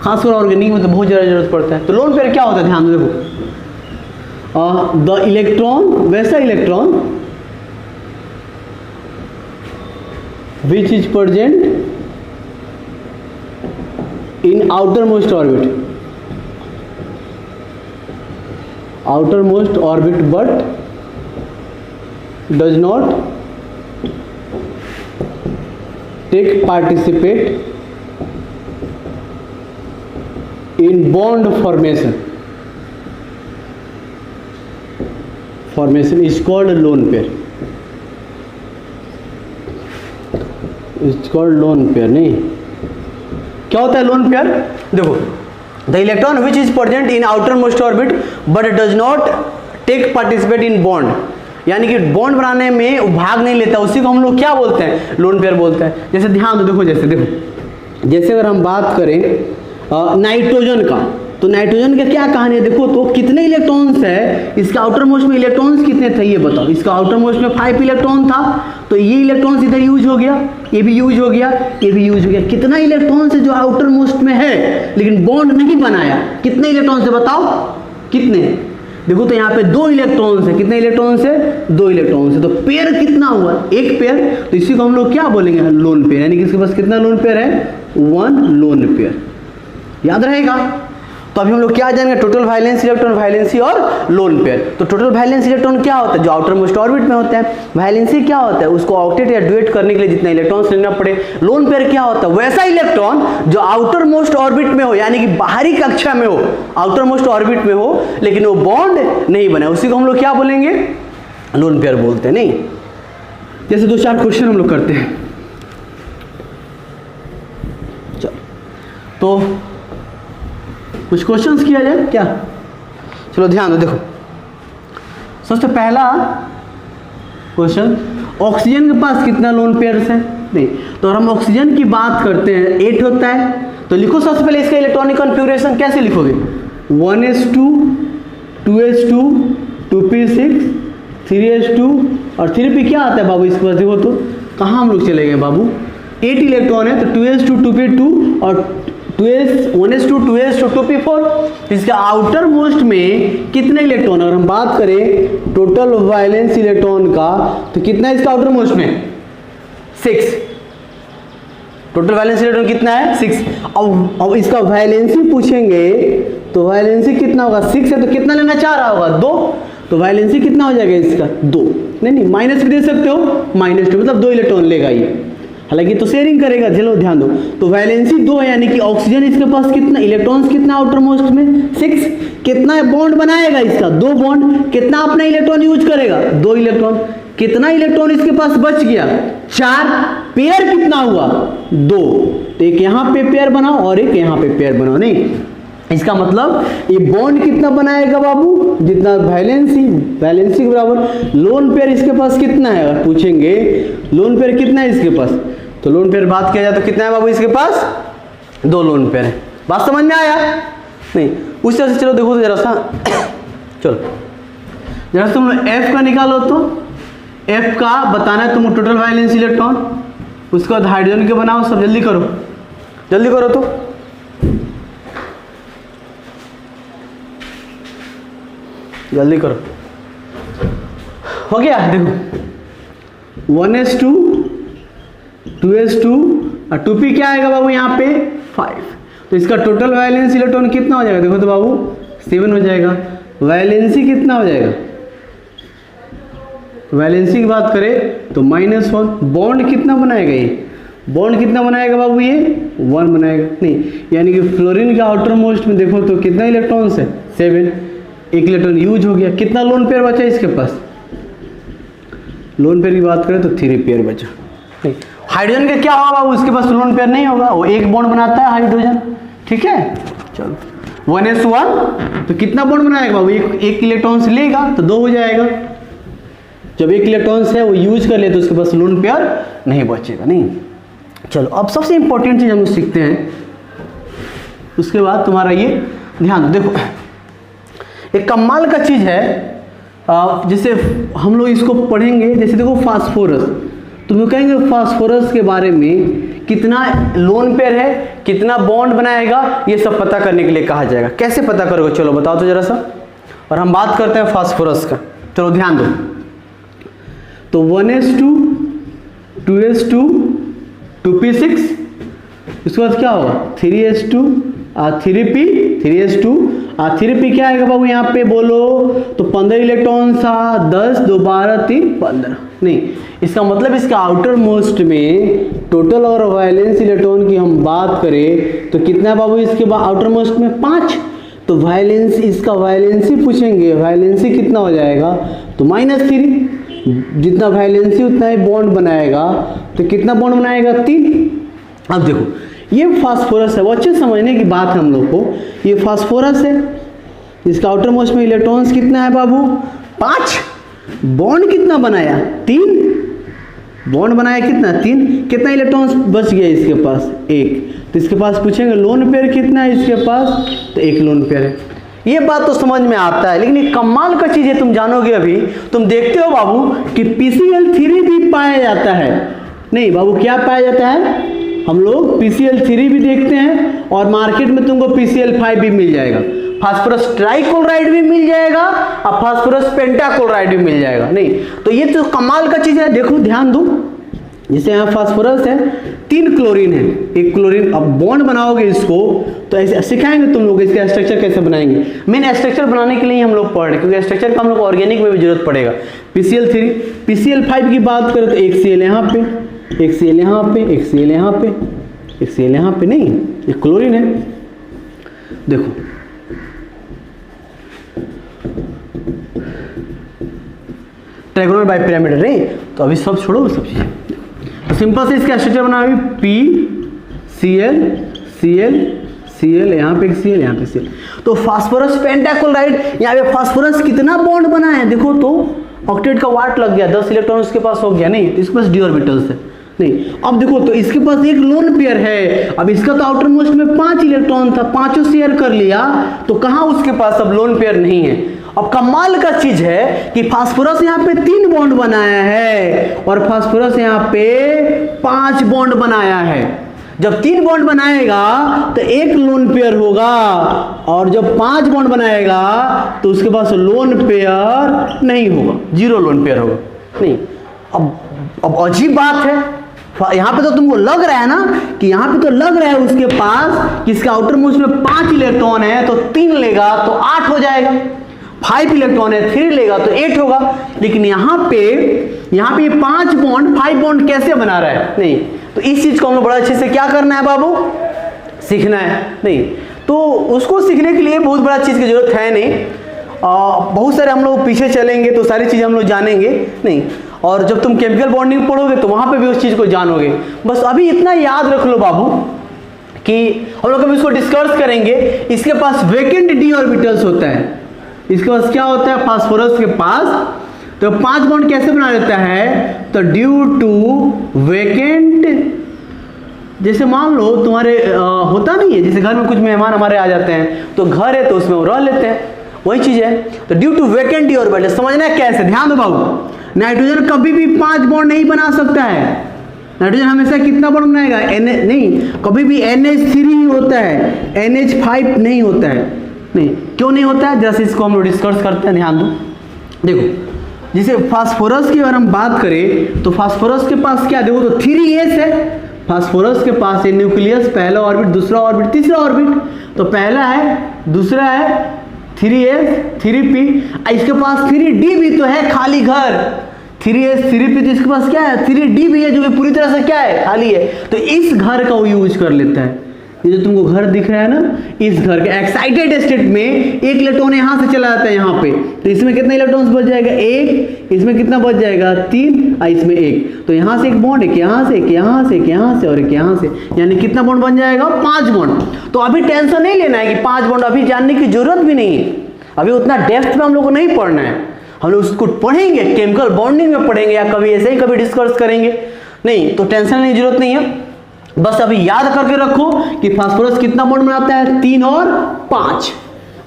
खासकर ऑर्गेनिक में तो बहुत ज़्यादा जरूरत पड़ता है। तो लोन पेयर क्या होता है? ध्यान देखो, द इलेक्ट्रॉन, वैसा electron which is present in outermost orbit but does not participate in bond formation is called lone pair. It's called lone pair। नहीं, क्या होता है लोन पेयर? देखो, the electron which is present in outermost orbit but does not take participate in bond, यानी कि bond बनाने में वो भाग नहीं लेता, उसी को हम लोग क्या बोलते हैं? लोन पेयर बोलते हैं। जैसे ध्यान दो, देखो जैसे अगर हम बात करें नाइट्रोजन का, तो नाइट्रोजन का क्या कहानी है? देखो तो कितने इलेक्ट्रॉन्स है, इसका आउटर मोस्ट में इलेक्ट्रॉन्स कितने थे ये बताओ। इसका आउटर मोस्ट में 5 इलेक्ट्रॉन था, तो ये इलेक्ट्रॉन्स इधर यूज हो गया, ये भी यूज हो गया, ये भी यूज हो गया। कितना इलेक्ट्रॉन्स है जो आउटर मोस्ट में है लेकिन बॉन्ड नहीं बनाया? कितने इलेक्ट्रॉन्स है बताओ? कितने? देखो तो यहाँ पे 2 इलेक्ट्रॉन्स है। कितने इलेक्ट्रॉन्स है? 2 इलेक्ट्रॉन्स है। तो पेयर कितना हुआ? एक पेयर। तो इसी को हम लोग क्या बोलेंगे? Lone pair. यानी कि इसके पास कितना लोन पेयर है? 1 लोन पेयर। याद रहेगा। तो अभी हम लोग क्या जानेंगे? टोटल वैलेंस इलेक्ट्रॉन, वैलेंसी और लोन पेयर। तो टोटल वैलेंस इलेक्ट्रॉन क्या होता है? जो आउटर मोस्ट ऑर्बिट में होता है। वैलेंसी क्या होता है? उसको ऑक्टेट या ड्यूएट करने के लिए जितना इलेक्ट्रॉन्स लेना पड़े। लोन पेयर क्या होता है? वैसा इलेक्ट्रॉन जो आउटर मोस्ट ऑर्बिट में हो, यानी कि बाहरी कक्षा में हो, आउटर मोस्ट ऑर्बिट में हो लेकिन वो बॉन्ड नहीं बना, उसी को हम लोग क्या बोलेंगे? लोन पेयर बोलते हैं। नहीं, जैसे 2-4 क्वेश्चन हम लोग करते हैं। चलो, तो कुछ क्वेश्चंस किया जाए क्या? चलो ध्यान दो, देखो सबसे पहला क्वेश्चन, ऑक्सीजन के पास कितना लोन पेयर्स है? नहीं, तो अगर हम ऑक्सीजन की बात करते हैं 8 होता है। तो लिखो सबसे पहले इसका इलेक्ट्रॉनिक कॉन्फ़िगरेशन कैसे लिखोगे? 1s2 2s2 2p6 3s2 और 3p क्या आता है बाबू इसके पास? देखो तो कहाँ हम लोग चले गए बाबू? 8 इलेक्ट्रॉन है, तो 2s2 2p2 और 1s2 2s2 2p4। इसका आउटर मोस्ट में कितने इलेक्ट्रॉन? अगर हम बात करें टोटल वैलेंस इलेक्ट्रॉन का, तो कितना है इसका आउटर मोस्ट में? 6। टोटल वैलेंस इलेक्ट्रॉन कितना है? 6। अब इसका वैलेंसी पूछेंगे तो वैलेंसी कितना होगा? 6 है तो कितना लेना चाह रहा होगा? 2। तो वैलेंसी कितना हो जाएगा इसका? 2। नहीं, माइनस भी दे सकते हो, -2 मतलब 2 इलेक्ट्रॉन लेगा ये, हालांकि तो शेयरिंग करेगा। चलो ध्यान दो, तो वैलेंसी 2 है, यानी कि ऑक्सीजन इसके पास कितना इलेक्ट्रॉन्स कितना आउटर मोस्ट में? 6। कितना बॉन्ड बनाएगा इसका? 2 बॉन्ड। कितना अपना इलेक्ट्रॉन यूज करेगा? 2 इलेक्ट्रॉन। कितना इलेक्ट्रॉन इसके पास बच गया? 4। पेयर कितना हुआ? 2। तो एक यहाँ पे पेयर बनाओ और एक यहाँ पे पेयर बनाओ। नहीं, इसका मतलब ये बॉन्ड कितना बनाएगा बाबू? जितना वैलेंसी के बराबर। लोन पेयर इसके पास कितना है? अगर पूछेंगे लोन पेयर कितना है इसके पास, तो लोन पेयर बात किया जाए तो कितना है बाबू इसके पास? 2 लोन पेयर है। बात समझ में आया? नहीं, उस तरह से चलो देखो तो जरा सा चलो जरा तुम F का निकालो। तो F का बताना है तुमको टोटल वैलेंस इलेक्ट्रॉन, उसके बाद हाइड्रोजन के बनाओ। सब जल्दी करो, जल्दी करो। तो जल्दी करो, हो गया? देखो 1s2 2s2 और 2p क्या आएगा बाबू यहाँ पे? 5। तो इसका टोटल वैलेंस इलेक्ट्रॉन कितना हो जाएगा? देखो तो बाबू 7 हो जाएगा। वैलेंसी कितना हो जाएगा? वैलेंसी की बात करें तो -1। बॉन्ड कितना बनाएगा ये? बॉन्ड कितना बनाएगा बाबू? ये 1 बनाएगा। नहीं, यानी कि फ्लोरीन के आउटर मोस्ट में देखो तो कितना इलेक्ट्रॉन्स है? 7। एक इलेक्ट्रॉन यूज हो गया। कितना लोन पेयर बचा इसके पास? लोन पेयर की बात करें तो 3 पेयर बचा। नहीं, हाइड्रोजन का क्या होगा, उसके पास लोन पेयर नहीं होगा, वो एक बॉन्ड बनाता है हाइड्रोजन, ठीक है। चलो 1s1 तो कितना बॉन्ड बनाएगा बाबू, एक इलेक्ट्रॉन से लेगा तो 2 हो जाएगा। जब एक इलेक्ट्रॉन से वो यूज कर ले तो उसके पास लोन पेयर नहीं बचेगा, नहीं। चलो अब सबसे इंपॉर्टेंट चीज हम लोग सीखते हैं, उसके बाद तुम्हारा ये ध्यान दो। देखो एक कमाल का चीज है, जैसे हम लोग इसको पढ़ेंगे, जैसे देखो फास्फोरस, तुम लोग कहेंगे फास्फोरस के बारे में कितना लोन पेयर है, कितना बॉन्ड बनाएगा, ये सब पता करने के लिए कहा जाएगा। कैसे पता करोगे, चलो बताओ तो जरा सा। और हम बात करते हैं फास्फोरस का, चलो ध्यान दो। तो 1s2 2s2 2p6, उसके बाद क्या होगा 3s2 3p 3s2 3p क्या आएगा बाबू यहाँ पे बोलो, तो 15 इलेक्ट्रॉन था, 10 2 12 3 15, नहीं इसका मतलब इसका आउटर मोस्ट में टोटल और वैलेंस इलेक्ट्रॉन की हम बात करें तो कितना बाबू इसके बाद आउटर मोस्ट में 5, तो वैलेंस इसका वैलेंसी पूछेंगे, वैलेंसी कितना हो जाएगा, तो -3, जितना वैलेंसी उतना ही बॉन्ड बनाएगा, तो कितना बॉन्ड बनाएगा 3। अब देखो ये फास्फोरस है, वो अच्छे समझने की बात है हम लोग को, ये फास्फोरस है, इसका आउटर मोस्ट में इलेक्ट्रॉन्स कितना है बाबू 5, बॉन्ड कितना बनाया 3, बॉन्ड बनाया कितना 3, कितना इलेक्ट्रॉन्स बच गया इसके पास 1, तो इसके पास पूछेंगे लोन पेयर कितना है इसके पास, तो 1 लोन पेयर है। ये बात तो समझ में आता है, लेकिन एक कमाल का चीज है, तुम जानोगे अभी, तुम देखते हो बाबू कि PCl3 भी पाया जाता है, नहीं बाबू क्या पाया जाता है, हम लोग PCl3 भी देखते हैं और मार्केट में तुमको PCl5 भी मिल जाएगा, फास्फोरस ट्राइक्लोराइड भी मिल जाएगा और फास्फोरस पेंटाक्लोराइड भी मिल जाएगा, नहीं तो ये तो कमाल का चीज है। देखो ध्यान दो, जैसे यहाँ फास्फोरस है, 3 क्लोरीन है, 1 क्लोरीन, अब बॉन्ड बनाओगे इसको तो ऐसे सिखाएंगे तुम लोग इसका स्ट्रक्चर कैसे बनाएंगे। मेन स्ट्रक्चर बनाने के लिए हम लोग पढ़ रहे हैं, क्योंकि स्ट्रक्चर का हम लोग ऑर्गेनिक में भी जरूरत पड़ेगा। PCl3 PCl5 की बात करें तो एक Cl यहाँ पे, एक Cl यहाँ पे, एक Cl यहाँ पे, एक Cl यहाँ पे, नहीं एक क्लोरीन है। देखो ट्राइगोनल बाइपिरामिड नहीं, तो अभी सब छोड़ो सब चीजें, तो सिंपल से इसका स्ट्रक्चर बना हुआ PCl Cl Cl, यहाँ पे Cl, यहाँ पे Cl, तो फास्फोरस पेंटाक्लोराइड, यहाँ पे फास्फोरस कितना बॉन्ड बना है देखो, तो ऑक्टेट का वाट लग गया, 10 इलेक्ट्रॉन उसके पास हो गया, नहीं तो इसके पास डी ऑर्बिटल्स है, नहीं अब देखो तो इसके पास एक लोन पेयर है, अब इसका तो आउटर मोस्ट में 5 इलेक्ट्रॉन था, पांचों शेयर कर लिया, तो कहां उसके पास अब लोन पेयर नहीं है। अब कमाल का चीज है कि फास्फोरस यहाँ पे 3 बॉन्ड बनाया है और फास्फोरस यहाँ पे 5 बॉन्ड बनाया है। जब 3 बॉन्ड बनाएगा तो 1 लोन पेयर होगा, और जब 5 बॉन्ड बनाएगा तो उसके पास लोन पेयर नहीं होगा, 0 लोन पेयर होगा, नहीं। अब अजीब बात है, यहाँ पे तो तुमको लग रहा है ना कि यहाँ पे तो लग रहा है उसके पास कि इसका आउटर मोस्ट में 5 इलेक्ट्रॉन है, तो 3 लेगा तो 8 हो जाएगा, 5 इलेक्ट्रॉन है 3 लेगा तो 8 होगा, लेकिन यहाँ पे 5 बॉन्ड 5 बॉन्ड कैसे बना रहा है, नहीं तो इस चीज को हम लोग बड़ा अच्छे से क्या करना है बाबू, सीखना है, नहीं तो उसको सीखने के लिए बहुत बड़ा चीज की जरूरत है नहीं, बहुत सारे हम लोग पीछे चलेंगे तो सारी चीजें हम लोग जानेंगे नहीं, और जब तुम केमिकल बॉन्डिंग पढ़ोगे तो वहां पे भी उस चीज को जानोगे। बस अभी इतना याद रख लो बाबू कि हम लोग अभी इसको डिस्कस करेंगे, इसके पास वेकेंट डी ऑर्बिटल्स होता है, इसके पास क्या होता है फास्फोरस के पास, तो 5 बॉन्ड कैसे बना लेता है, तो ड्यू टू वेकेंट, जैसे मान लो तुम्हारे होता नहीं है, जैसे घर में कुछ मेहमान हमारे आ जाते हैं तो घर है तो उसमें वो रह लेते हैं, वही चीज है, तो due to vacant d orbital. समझना है कैसे, ध्यान दो बाबू, नाइट्रोजन कभी भी 5 बॉन्ड नहीं बना सकता है, नाइट्रोजन हमेशा कितना बॉन्ड बनाएगा नहीं, कभी भी NH3 ही होता है, NH5 नहीं होता है, नहीं क्यों नहीं होता है, जैसे इसको हम लोग डिस्कस करते हैं, ध्यान दो। देखो जैसे फास्फोरस की अगर हम बात करें तो फास्फोरस के पास क्या, देखो तो 3s है, फास्फोरस के पास है न्यूक्लियस, पहला ऑर्बिट, दूसरा ऑर्बिट, तीसरा ऑर्बिट, तो पहला है, दूसरा है 3s 3p, इसके पास 3d भी तो है, खाली घर, 3s 3p, तो इसके पास क्या है 3d भी है जो कि पूरी तरह से क्या है, खाली है, तो इस घर का वो यूज कर लेता है, ये जो तुमको घर दिख रहा है ना, इस घर के एक्साइटेड स्टेट में एक इलेक्ट्रॉन यहाँ से चला जाता है यहाँ पे, तो इसमें कितने इलेक्ट्रॉन्स बच जाएगा? एक। इसमें कितना बच जाएगा? 3, और इसमें 1। तो यहाँ से एक बॉन्ड, एक यहाँ से, एक यहाँ से, एक यहाँ से और एक यहाँ से, यानी कितना बॉन्ड बन जाएगा? 5 बॉन्ड। तो अभी टेंशन नहीं लेना है कि 5 बॉन्ड, अभी जानने की जरूरत भी नहीं है, अभी उतना डेप्थ में हम लोग को नहीं पढ़ना है। हम लोग उसको पढ़ेंगे, केमिकल बॉन्डिंग में पढ़ेंगे, या कभी ऐसे ही कभी डिस्कस करेंगे, नहीं तो टेंशन लेने की जरूरत नहीं है। बस अभी याद करके रखो कि फास्फोरस कितना बॉन्ड बनाता है? 3 और 5।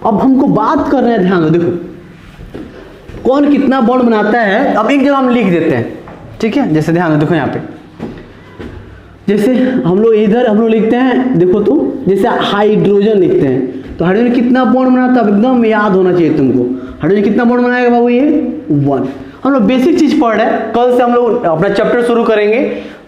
अब हमको बात कर रहे हैं, ध्यान दो, देखो कौन कितना बॉन्ड बनाता है। अब एक जगह हम लिख देते हैं, ठीक है? जैसे ध्यान दो, देखो यहाँ पे, जैसे हम लोग इधर हम लोग लिखते हैं, देखो तो जैसे हाइड्रोजन लिखते हैं, तो हाइड्रोजन कितना बॉन्ड बनाता है? एकदम याद होना चाहिए तुमको। हाइड्रोजन कितना बॉन्ड बनाएगा बाबू? ये 1। हम लोग बेसिक चीज पढ़ रहे हैं, कल से हम लोग अपना चैप्टर शुरू करेंगे,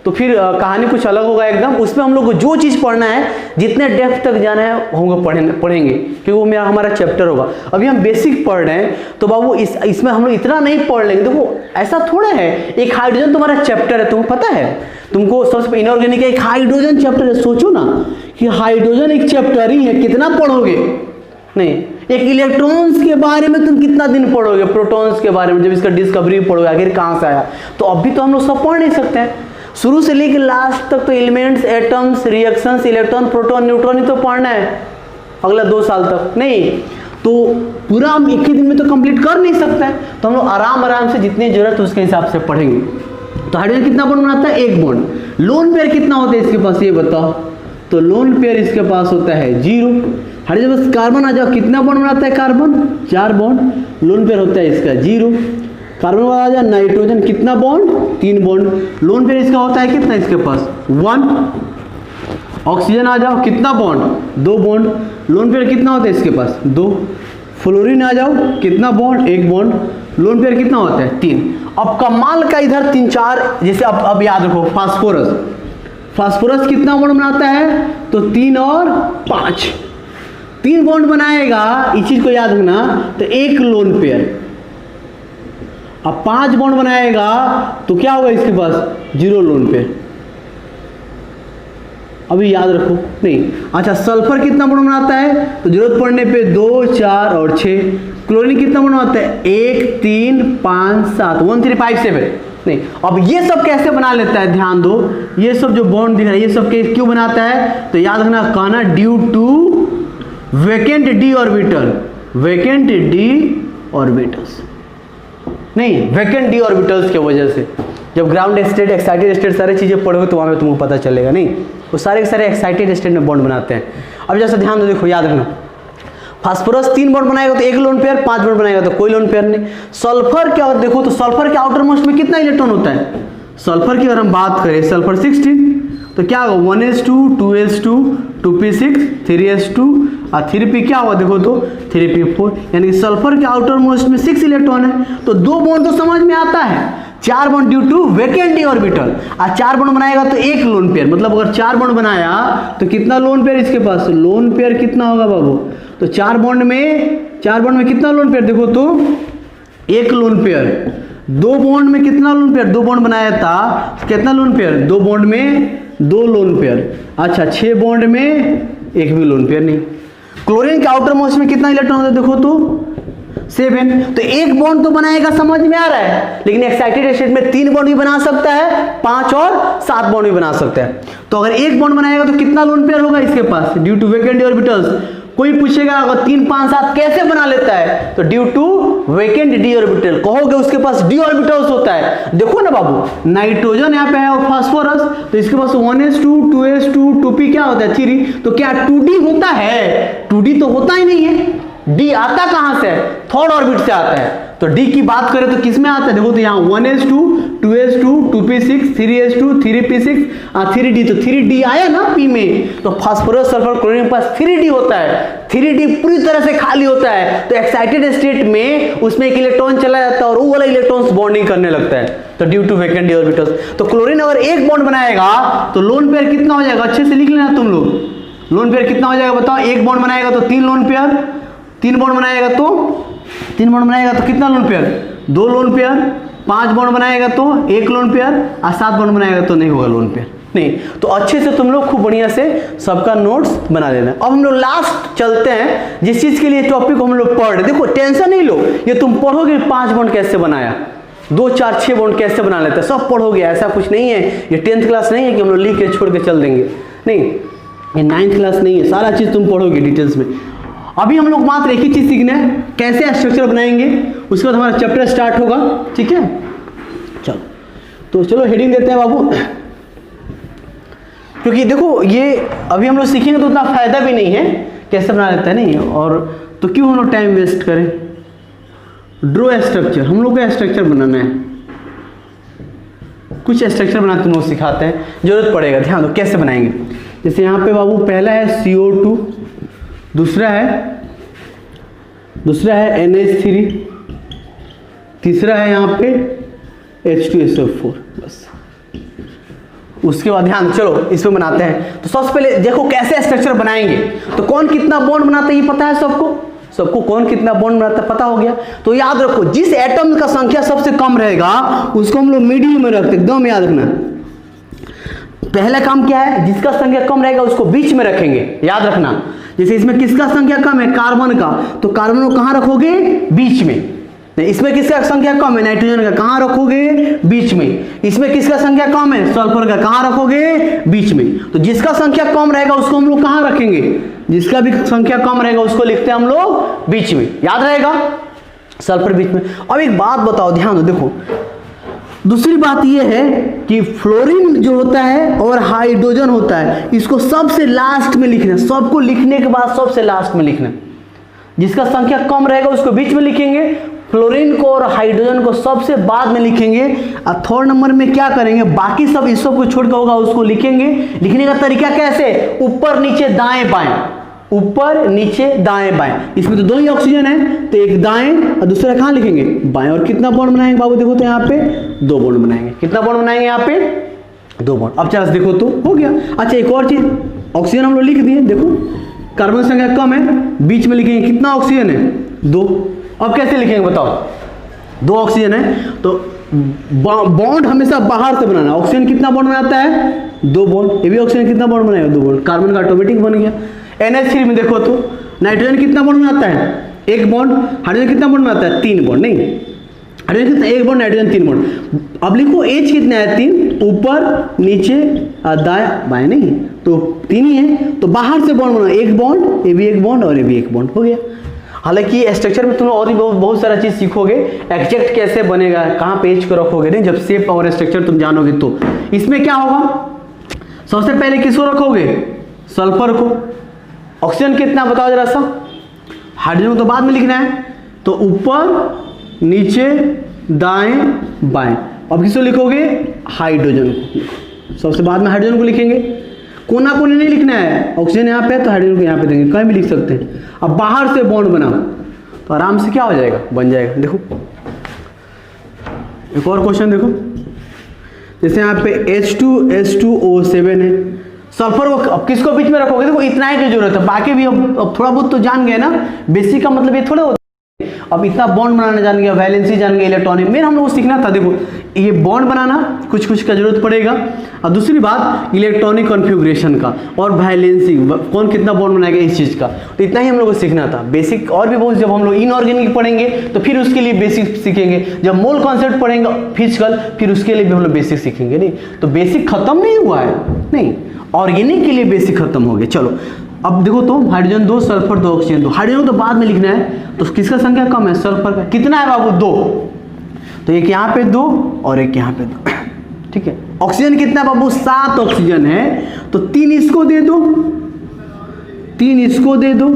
तो फिर कहानी कुछ अलग होगा एकदम। उसमें हम लोग को जो चीज़ पढ़ना है, जितने डेप्थ तक जाना है हम लोग पढ़ेंगे, क्योंकि वो हमारा चैप्टर होगा। अभी हम बेसिक पढ़ रहे हैं, तो बाबू इसमें हम लोग इतना नहीं पढ़ लेंगे। देखो ऐसा थोड़ा है, एक हाइड्रोजन तुम्हारा चैप्टर है, तुमको पता है, तुमको सबसे इनऑर्गेनिक एक हाइड्रोजन चैप्टर है। सोचो ना कि हाइड्रोजन एक चैप्टर ही है, कितना पढ़ोगे? नहीं, एक इलेक्ट्रॉन्स के बारे में तुम कितना दिन पढ़ोगे? प्रोटॉन्स के बारे में जब इसका डिस्कवरी पढ़ोगे, आखिर कहाँ से आया, तो अभी तो हम लोग सब पढ़ नहीं सकते हैं। शुरू से लेकर लास्ट तक तो elements, atoms, reactions, electron, proton, neutron ही तो पढ़ना है अगला 2 साल तक, नहीं तो पूरा हम एक ही दिन में तो कंप्लीट कर नहीं सकते हैं। तो हम लोग आराम से जितनी जरूरत है उसके हिसाब से पढ़ेंगे। तो हाइड्रोजन कितना बॉन्ड बनाता है? 1 बॉन्ड। लोन पेयर कितना होता है इसके पास, ये बताओ? तो लोन पेयर इसके पास होता है 0। हाइड्रोजन बस कार्बन आ जाओ, कितना बॉन्ड बनाता है कार्बन? 4 बॉन्ड। लोन पेयर होता है इसका 0। कार्बन वाला आ जाए नाइट्रोजन, कितना बॉन्ड? 3 बॉन्ड। लोन पेयर इसका होता है कितना इसके पास? 1। ऑक्सीजन आ जाओ, कितना बॉन्ड? 2 बॉन्ड। लोन पेयर कितना होता है इसके पास? 2। फ्लोरीन आ जाओ, कितना बॉन्ड? 1 बॉन्ड। लोन पेयर कितना होता है? 3। अब कमाल का इधर 3 4, जैसे अब याद रखो फास्फोरस, फास्फोरस कितना बॉन्ड बनाता है? तो 3 और 5, 3 बॉन्ड बनाएगा। इस चीज को याद रखना। तो 1 लोन पेयर, अब 5 बॉन्ड बनाएगा तो क्या होगा इसके पास? 0 लोन पेयर। अभी याद रखो, नहीं अच्छा। सल्फर कितना बॉन्ड बनाता है? तो जरूरत पड़ने पे 2 4 और 6। क्लोरीन कितना बॉन्ड बनाता है? 1 3 5 7, 1 3 5 7। नहीं, अब ये सब कैसे बना लेता है? ध्यान दो, ये सब जो बॉन्ड दिख रहा है, ये सब क्यों बनाता है? तो याद रखना, कहना due to vacant d orbital, vacant d orbitals, नहीं वैकेंट डी ऑर्बिटल्स की वजह से। जब ग्राउंड स्टेट, एक्साइटेड स्टेट सारी चीजें पढ़ोगे तो वहां पे तुमको पता चलेगा। नहीं, वो सारे के सारे एक्साइटेड स्टेट में बॉन्ड बनाते हैं। अब जैसे ध्यान दो, देखो याद रखना, फास्फोरस 3 बॉन्ड बनाएगा तो 1 लोन पेयर, 5 बॉन्ड बनाएगा तो कोई लोन पेयर नहीं। सल्फर क्या देखो, तो सल्फर के आउटर मोस्ट में कितना इलेक्ट्रॉन होता है? सल्फर की अगर हम बात करें, सल्फर 16, तो क्या होगा? 1s2 2s2 2p6 3s2 और 3p क्या होगा? देखो तो 3p4, यानी सल्फर के आउटर मोस्ट में 6 इलेक्ट्रॉन है। तो 2 बॉन्ड तो समझ में आता है, 4 bond due to vacant d orbital, और 4 बॉन्ड बनाएगा तो 1 लोन पेयर। मतलब अगर 4 बॉन्ड बनाया तो कितना लोन पेयर इसके पास? लोन पेयर कितना होगा बाबू? तो 4 बॉन्ड में कितना लोन पेयर? देखो तो 1 लोन पेयर। 2 बॉन्ड में कितना लोन पेयर? 2 बॉन्ड बनाया था, कितना लोन पेयर? 2 बॉन्ड में 2 लोन पेयर। अच्छा, 6 बॉन्ड में 1 भी लोन पेयर नहीं। क्लोरीन के आउटर मोस्ट में कितना इलेक्ट्रॉन होता है? देखो तो 7। तो 1 बॉन्ड तो बनाएगा, समझ में आ रहा है, लेकिन एक्साइटेड स्टेट में 3 बॉन्ड भी बना सकता है, 5 और 7 बॉन्ड भी बना सकता है। तो अगर 1 बॉन्ड बनाएगा तो कितना लोन पेयर होगा इसके पास? Due to vacant d orbitals. कोई पूछेगा अगर 3 5 7 कैसे बना लेता है, तो due to vacant d orbital कहोगे, उसके पास डी ऑर्बिटल्स होता है। देखो ना बाबू, नाइट्रोजन यहाँ पे है और फास्फोरस, तो इसके पास 1s2 2s2 2p क्या होता है? 3। तो क्या 2d होता है? 2d तो होता ही नहीं है। डी आता कहां से? थर्ड ऑर्बिट से आता है। तो डी की बात करें तो किस में आता है? देखो तो यहाँ 1s2 2s2 2p6 3s2 3p6 और 3d, तो 3d आया ना p में। तो फास्फोरस सल्फर क्लोरीन के पास 3d होता है। 3d पूरी तरह से खाली होता है, तो एक्साइटेड स्टेट में उसमें एक इलेक्ट्रॉन चला जाता है और वो वाला इलेक्ट्रॉन बॉन्डिंग करने लगता है, तो due to vacant d orbitals. तो क्लोरीन अगर 1 बॉन्ड बनाएगा तो लोन पेयर कितना हो जाएगा? अच्छे से लिख लेना तुम लोग। लोन पेयर कितना हो जाएगा बताओ? 1 बॉन्ड बनाएगा तो 3 लोन पेयर, 3 बॉन्ड बनाएगा तो कितना lone pair? 2 lone pair. 5 bond बनाएगा तो 1 लोन पेयर, और 7 बॉन्ड बनाएगा तो नहीं होगा लोन पेयर। नहीं। तो अच्छे से तुम लोग खूब बढ़िया से सबका नोट्स बना लेना। अब हम लोग लास्ट चलते हैं जिस चीज के लिए टॉपिक हम लोग पढ़ रहे। देखो टेंशन नहीं लो, ये तुम पढ़ोगे 5 बॉन्ड कैसे बनाया, 2 4 6 बॉन्ड कैसे बना लेते हैं, सब पढ़ोगे, ऐसा कुछ नहीं है। ये 10th क्लास नहीं है कि हम लोग लिख के छोड़ के चल देंगे, नहीं, ये 9th क्लास नहीं है, सारा चीज तुम पढ़ोगे डिटेल्स में। अभी हम लोग मात्र एक ही चीज सीखना है, कैसे स्ट्रक्चर बनाएंगे, उसके बाद हमारा चैप्टर स्टार्ट होगा, ठीक है। चलो तो चलो हेडिंग देते हैं बाबू, क्योंकि देखो ये अभी हम लोग सीखेंगे तो उतना फायदा भी नहीं है, कैसे बना लेता है नहीं, और तो क्यों हम लोग टाइम वेस्ट करें। ड्रॉ स्ट्रक्चर, हम लोग का स्ट्रक्चर बनाना है, कुछ स्ट्रक्चर बनाते हम लोग सिखाते हैं, जरूरत पड़ेगा, ध्यान दो कैसे बनाएंगे। जैसे यहाँ पे बाबू पहला है CO2, दूसरा है NH3, तीसरा है यहाँ पे H2SO4, बस। उसके बाद ध्यान, चलो इसमें बनाते हैं। तो सबसे पहले देखो कैसे स्ट्रक्चर बनाएंगे। तो कौन कितना बॉन्ड बनाता है ये पता है सबको कौन कितना बॉन्ड बनाता है पता हो गया। तो याद रखो जिस एटम का संख्या सबसे कम रहेगा उसको हम लोग मिडिल में रखते, एकदम याद रखना। पहला काम क्या है, जिसका संख्या कम रहेगा उसको बीच में रखेंगे, याद रखना। जैसे इसमें किसका संख्या कम है, कार्बन का, तो कार्बन को कहां रखोगे, बीच में। इसमें किसका संख्या कम है, नाइट्रोजन का, कहां रखोगे, बीच में। इसमें किसका संख्या कम है, सल्फर का, कहां रखोगे, बीच में। तो जिसका संख्या कम रहेगा उसको हम लोग कहां रखेंगे, जिसका भी संख्या कम रहेगा उसको लिखते हैं हम लोग बीच में, याद रहेगा, सल्फर बीच में। अब एक बात बताओ, ध्यान दो, देखो दूसरी बात यह है कि फ्लोरीन जो होता है और हाइड्रोजन होता है, इसको सबसे लास्ट में लिखना, सबको लिखने के बाद सबसे लास्ट में लिखना। जिसका संख्या कम रहेगा उसको बीच में लिखेंगे, फ्लोरीन को और हाइड्रोजन को सबसे बाद में लिखेंगे, और 3rd नंबर में क्या करेंगे, बाकी सब इस सब को छोड़कर होगा उसको लिखेंगे। लिखने का तरीका कैसे, ऊपर नीचे दाएं बाएं, ऊपर नीचे दाएं बाएं। इसमें तो 2 ही ऑक्सीजन है, तो एक दाएं और दूसरा कहां लिखेंगे, बाएं। और कितना बॉन्ड बनाएंगे बाबू, देखो तो यहाँ पे 2 बॉन्ड बनाएंगे। कितना बॉन्ड बनाएंगे यहाँ पे, 2 बॉन्ड। अब चलो देखो तो हो गया। अच्छा एक और चीज, ऑक्सीजन हम लोग लिख दिए, देखो कार्बन संख्या कम है, बीच में लिखेंगे, कितना ऑक्सीजन है, 2। अब कैसे लिखेंगे बताओ, 2 ऑक्सीजन है तो बॉन्ड हमेशा बाहर से बनाना। ऑक्सीजन कितना बॉन्ड बनाता है, 2 बॉन्ड। ये भी ऑक्सीजन कितना बॉन्ड बनाएगा, 2 बॉन्ड। कार्बन का ऑटोमेटिक बन गया। NH3 में देखो तो नाइट्रोजन कितना बॉन्ड बनाता है, 1 बॉन्ड। हाइड्रोजन कितना बॉन्ड बनाता है, 3 बॉन्ड। नहीं, हाइड्रोजन कितना, 1 बॉन्ड, नाइट्रोजन 3 बॉन्ड। अब लिखो H कितना है, 3, ऊपर नीचे दाएं बाएं, नहीं तो 3 ही है, तो बाहर से बॉन्ड बनाओ, 1 बॉन्ड, ये भी 1 बॉन्ड और ये भी 1 बॉन्ड, हो गया। हालांकि स्ट्रक्चर में तुम और भी बहुत सारा चीज सीखोगे, एग्जैक्ट कैसे बनेगा, कहाँ पे H को रखोगे, नहीं, जब शेप और स्ट्रक्चर तुम जानोगे तो। इसमें क्या होगा, सबसे पहले किसको रखोगे, सल्फर को। ऑक्सीजन कितना बताओ जरा सा, हाइड्रोजन को तो बाद में लिखना है, तो ऊपर नीचे दाएं बाएं। अब किसको लिखोगे, हाइड्रोजन को, सबसे बाद में हाइड्रोजन को लिखेंगे। कोना कोने नहीं लिखना है, ऑक्सीजन यहाँ पे है तो हाइड्रोजन को यहाँ पे देंगे, कहीं भी लिख सकते हैं। अब बाहर से बॉन्ड बनाओ तो आराम से क्या हो जाएगा, बन जाएगा। देखो एक और क्वेश्चन देखो, जैसे यहाँ पे H2SO7 है, सल्फर को अब किसको बीच में रखोगे, देखो इतना ही की जरूरत है, बाकी भी अब थोड़ा बहुत तो जान गए ना, बेसिक का मतलब ये थोड़ा होता है। अब इतना बॉन्ड बनाना जान गया, वैलेंसी जान गए, इलेक्ट्रॉनिक, मेन हम लोग सीखना था। देखो ये बॉन्ड बनाना कुछ कुछ का जरूरत पड़ेगा, और दूसरी बात इलेक्ट्रॉनिक कॉन्फ़िगरेशन का और वैलेंसी, कौन कितना बॉन्ड बनाएगा इस चीज़ का, तो इतना ही हम लोग को सीखना था। बेसिक और भी बहुत, जब हम लोग इनऑर्गेनिक पढ़ेंगे तो फिर उसके लिए बेसिक सीखेंगे, जब मोल कॉन्सेप्ट पढ़ेंगे फिजिकल, फिर उसके लिए भी हम लोग बेसिक सीखेंगे। नहीं तो बेसिक खत्म नहीं हुआ है, नहीं, ऑर्गेनिक के लिए बेसिक खत्म हो गया। चलो अब देखो तो हाइड्रोजन 2, सल्फर 2, ऑक्सीजन 2। हाइड्रोजन तो बाद में लिखना है, तो किसका संख्या कम है, सल्फर का। कितना है बाबू, 2, तो एक यहाँ पे 2 और एक यहाँ पे 2, ठीक है। ऑक्सीजन कितना है बाबू, 7 ऑक्सीजन है, तो 3 इसको दे दो, 3 इसको दे दो,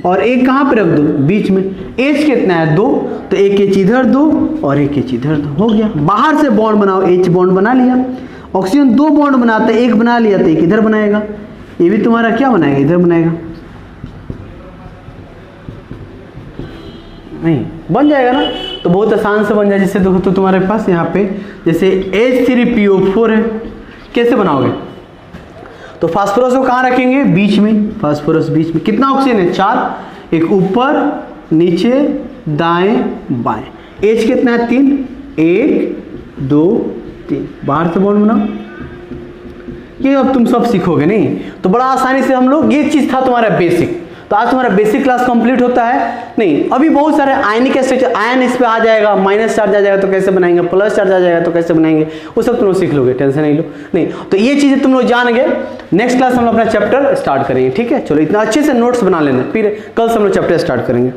और एक कहाँ पे रख दो, बीच में। H कितना है, 2, तो एक H इधर दो और एक H इधर दो, हो गया। बाहर से बॉन्ड बनाओ, H बॉन्ड बना लिया। ऑक्सीजन 2 बॉन्ड बनाता है, एक बना लिया तो एक इधर बनाएगा, ये भी तुम्हारा क्या बनाएगा, इधर बनाएगा, नहीं बन जाएगा ना। तो बहुत आसान से बन जाए। जैसे देखो तो तुम्हारे पास यहाँ पे जैसे H3PO4 है, कैसे बनाओगे, तो फास्फोरस को कहाँ रखेंगे, बीच में, फास्फोरस बीच में। कितना ऑक्सीजन है, 4, एक ऊपर नीचे दाएं बाएं। H कितना है, 3, 1 2 3, बाहर से बॉन्ड बनाओ, ये अब तुम सब सीखोगे नहीं, तो बड़ा आसानी से हम लोग, ये चीज़ था तुम्हारा बेसिक। तो आज तुम्हारा बेसिक क्लास कंप्लीट होता है। नहीं, अभी बहुत सारे आयनिक स्ट्रक्चर, आयन इस पे आ जाएगा, माइनस चार्ज आ जाएगा तो कैसे बनाएंगे, प्लस चार्ज आ जाएगा तो कैसे बनाएंगे, वो सब तुम लोग सीख लोगे, टेंशन नहीं लो। नहीं तो ये चीज़ें तुम लोग जान गए। नेक्स्ट क्लास हम लोग अपना चैप्टर स्टार्ट करेंगे, ठीक है। चलो इतना अच्छे से नोट्स बना लेना, फिर कल से हम लोग चैप्टर स्टार्ट करेंगे।